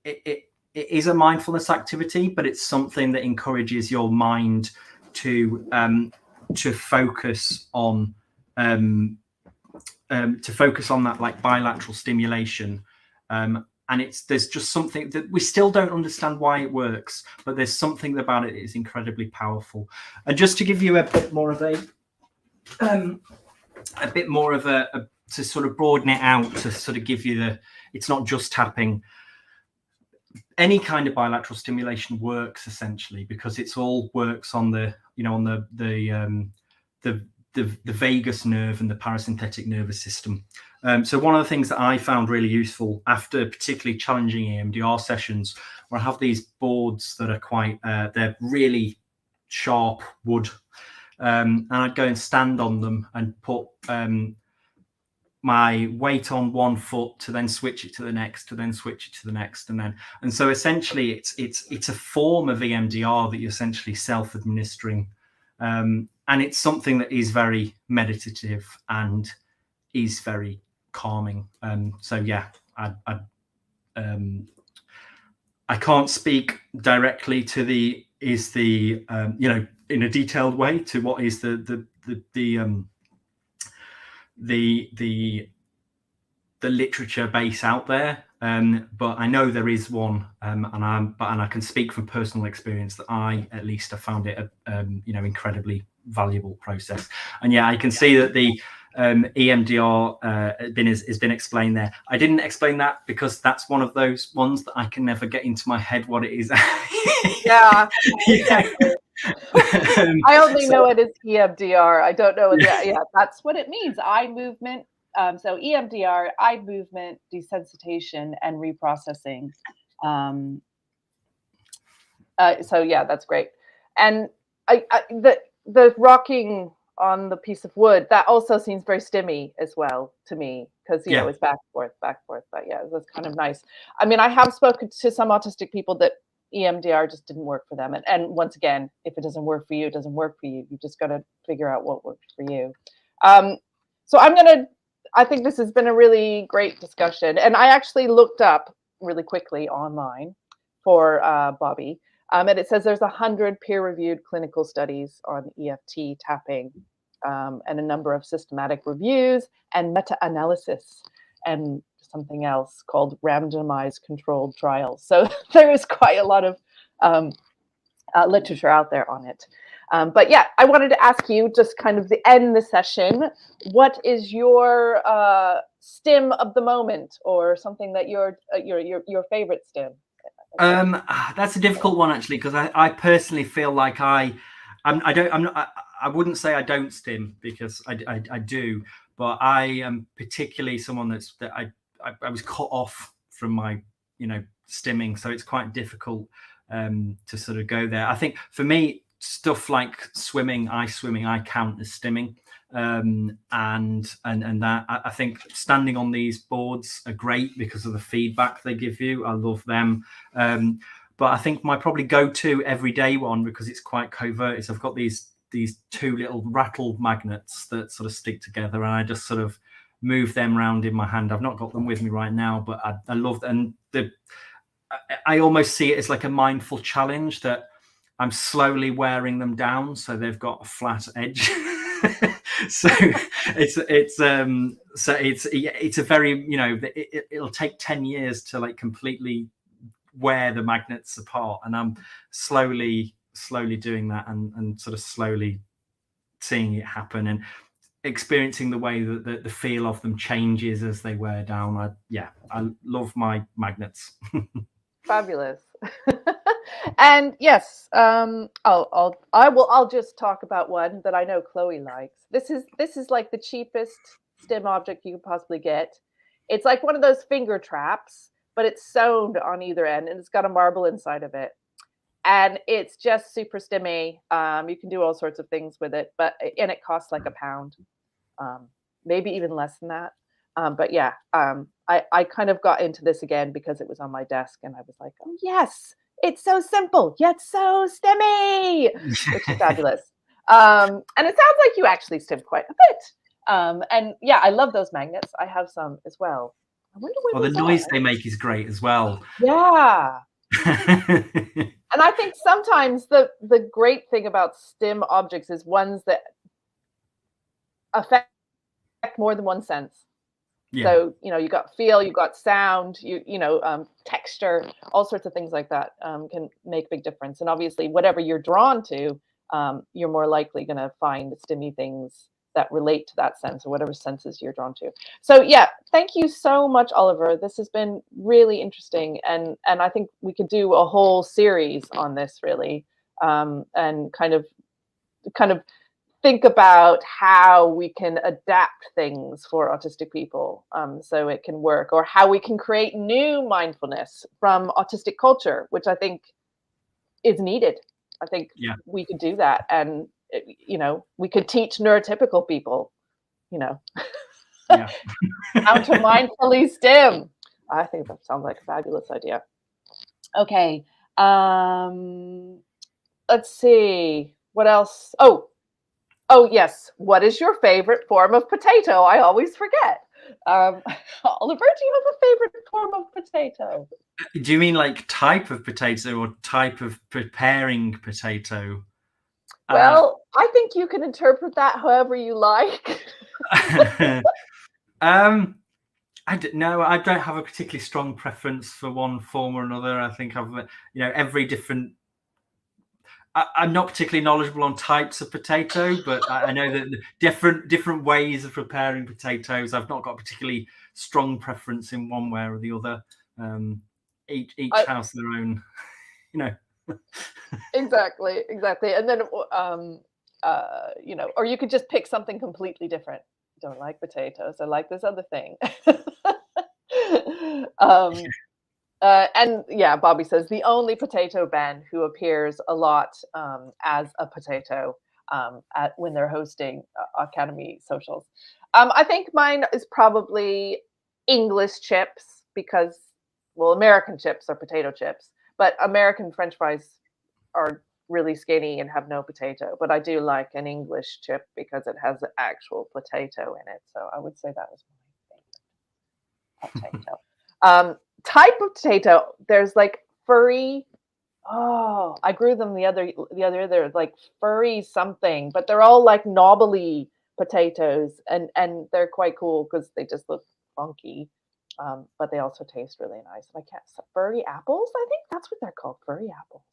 it is a mindfulness activity, but it's something that encourages your mind to focus on that like bilateral stimulation. And there's just something that we still don't understand why it works, but there's something about it that is incredibly powerful. And just to give you a bit more of to sort of broaden it out, to sort of give you it's not just tapping. Any kind of bilateral stimulation works essentially because it's all works on the vagus nerve and the parasympathetic nervous system. So one of the things that I found really useful after particularly challenging EMDR sessions, where I have these boards that are quite, they're really sharp wood, and I'd go and stand on them and put my weight on one foot to then switch it to the next, to then switch it to the next, and so essentially it's a form of EMDR that you're essentially self-administering. And it's something that is very meditative and is very calming. So yeah, I can't speak directly to in a detailed way to what is the literature base out there. But I know there is one, and I can speak from personal experience that I at least have found it incredibly valuable process. And yeah, I can see that the EMDR has been explained there. I didn't explain that because that's one of those ones that I can never get into my head what it is. Yeah. I only know it as EMDR. I don't know. Yeah, that's what it means. Eye movement. So EMDR, eye movement, desensitization, and reprocessing. So yeah, that's great. And the rocking on the piece of wood, that also seems very stimmy as well to me, because it's back and forth. But yeah, that's kind of nice. I mean, I have spoken to some autistic people that EMDR just didn't work for them. And once again, if it doesn't work for you, it doesn't work for you. You just got to figure out what works for you. I think this has been a really great discussion. And I actually looked up really quickly online for Bobby. And it says there's 100 peer-reviewed clinical studies on EFT tapping, and a number of systematic reviews and meta-analysis, and something else called randomized controlled trials. So there is quite a lot of literature out there on it. But yeah, I wanted to ask you, just kind of to end the session, what is your stim of the moment, or something that your favorite stim? That's a difficult one, actually, because I personally feel like I wouldn't say I don't stim, because I do, but I am particularly someone that I was cut off from my stimming, so it's quite difficult to sort of go there. I think for me, stuff like ice swimming, I count as stimming, and that I think standing on these boards are great because of the feedback they give you. I love them. But I think my probably go-to everyday one, because it's quite covert, is I've got these two little rattle magnets that sort of stick together, and I just sort of move them around in my hand. I've not got them with me right now, but I love them. And I almost see it as like a mindful challenge, that I'm slowly wearing them down so they've got a flat edge. So it's a very, it'll take 10 years to like completely wear the magnets apart, and I'm slowly doing that, and sort of slowly seeing it happen and experiencing the way that the feel of them changes as they wear down. I love my magnets. Fabulous. And yes, I'll just talk about one that I know Chloe likes. This is like the cheapest stim object you could possibly get. It's like one of those finger traps, but it's sewn on either end, and it's got a marble inside of it. And it's just super stimmy. You can do all sorts of things with it, and it costs like £1, maybe even less than that. But yeah, I kind of got into this again because it was on my desk, and I was like, oh yes, it's so simple yet so stimmy, which is fabulous. And it sounds like you actually stim quite a bit. And yeah, I love those magnets. I have some as well. I wonder what the noise they make is great as well. Yeah. And I think sometimes the great thing about stim objects is ones that affect more than one sense. Yeah. So, you got feel, you got sound, texture, all sorts of things like that can make a big difference. And obviously, whatever you're drawn to, you're more likely going to find stimmy things that relate to that sense, or whatever senses you're drawn to. So yeah, thank you so much, Oliver. This has been really interesting, and I think we could do a whole series on this, really, and kind of think about how we can adapt things for autistic people, so it can work, or how we can create new mindfulness from autistic culture, which I think is needed. I think we could do that, and we could teach neurotypical people, how to mindfully stim. I think that sounds like a fabulous idea. Okay, let's see what else. Oh yes, what is your favorite form of potato? I always forget. Oliver, do you have a favorite form of potato? Do you mean like type of potato, or type of preparing potato? Well, I think you can interpret that however you like. I don't know. I don't have a particularly strong preference for one form or another. I think I've, every different. I'm not particularly knowledgeable on types of potato, but I know that different ways of preparing potatoes. I've not got a particularly strong preference in one way or the other. Each house their own, Exactly. And then, or you could just pick something completely different. I don't like potatoes. I like this other thing. And yeah, Bobby says the only potato band who appears a lot as a potato when they're hosting Aucademy socials. I think mine is probably English chips, because, well, American chips are potato chips, but American French fries are really skinny and have no potato, but I do like an English chip because it has an actual potato in it. So I would say that was my favorite potato. Type of potato, there's like furry. Oh, I grew them the other they're like furry something, but they're all like knobbly potatoes, and they're quite cool because they just look funky. But they also taste really nice. And I can't furry apples. I think that's what they're called, furry apples.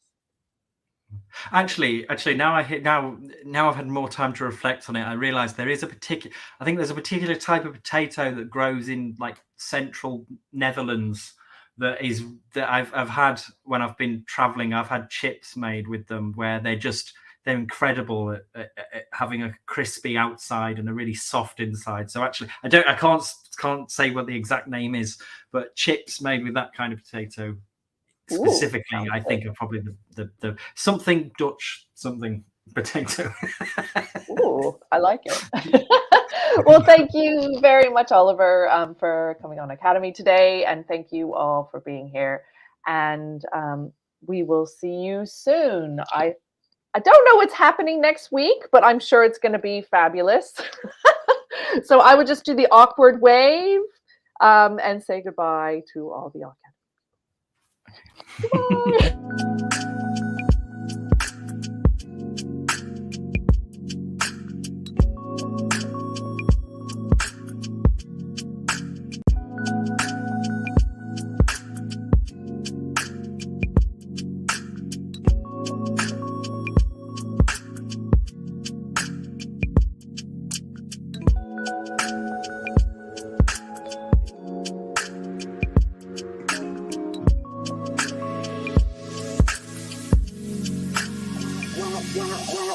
Actually, now I've had more time to reflect on it. I realise there's a particular type of potato that grows in like central Netherlands that I've had when I've been travelling. I've had chips made with them where they're incredible at having a crispy outside and a really soft inside. So actually, I can't say what the exact name is, but chips made with that kind of potato specifically, I think, are probably the something Dutch something potato. Ooh, I like it. Well, thank you very much, Oliver, for coming on Aucademy today, and thank you all for being here. And we will see you soon. I don't know what's happening next week, but I'm sure it's going to be fabulous. So I would just do the awkward wave and say goodbye to all the Aucademy. Goodbye. Wow.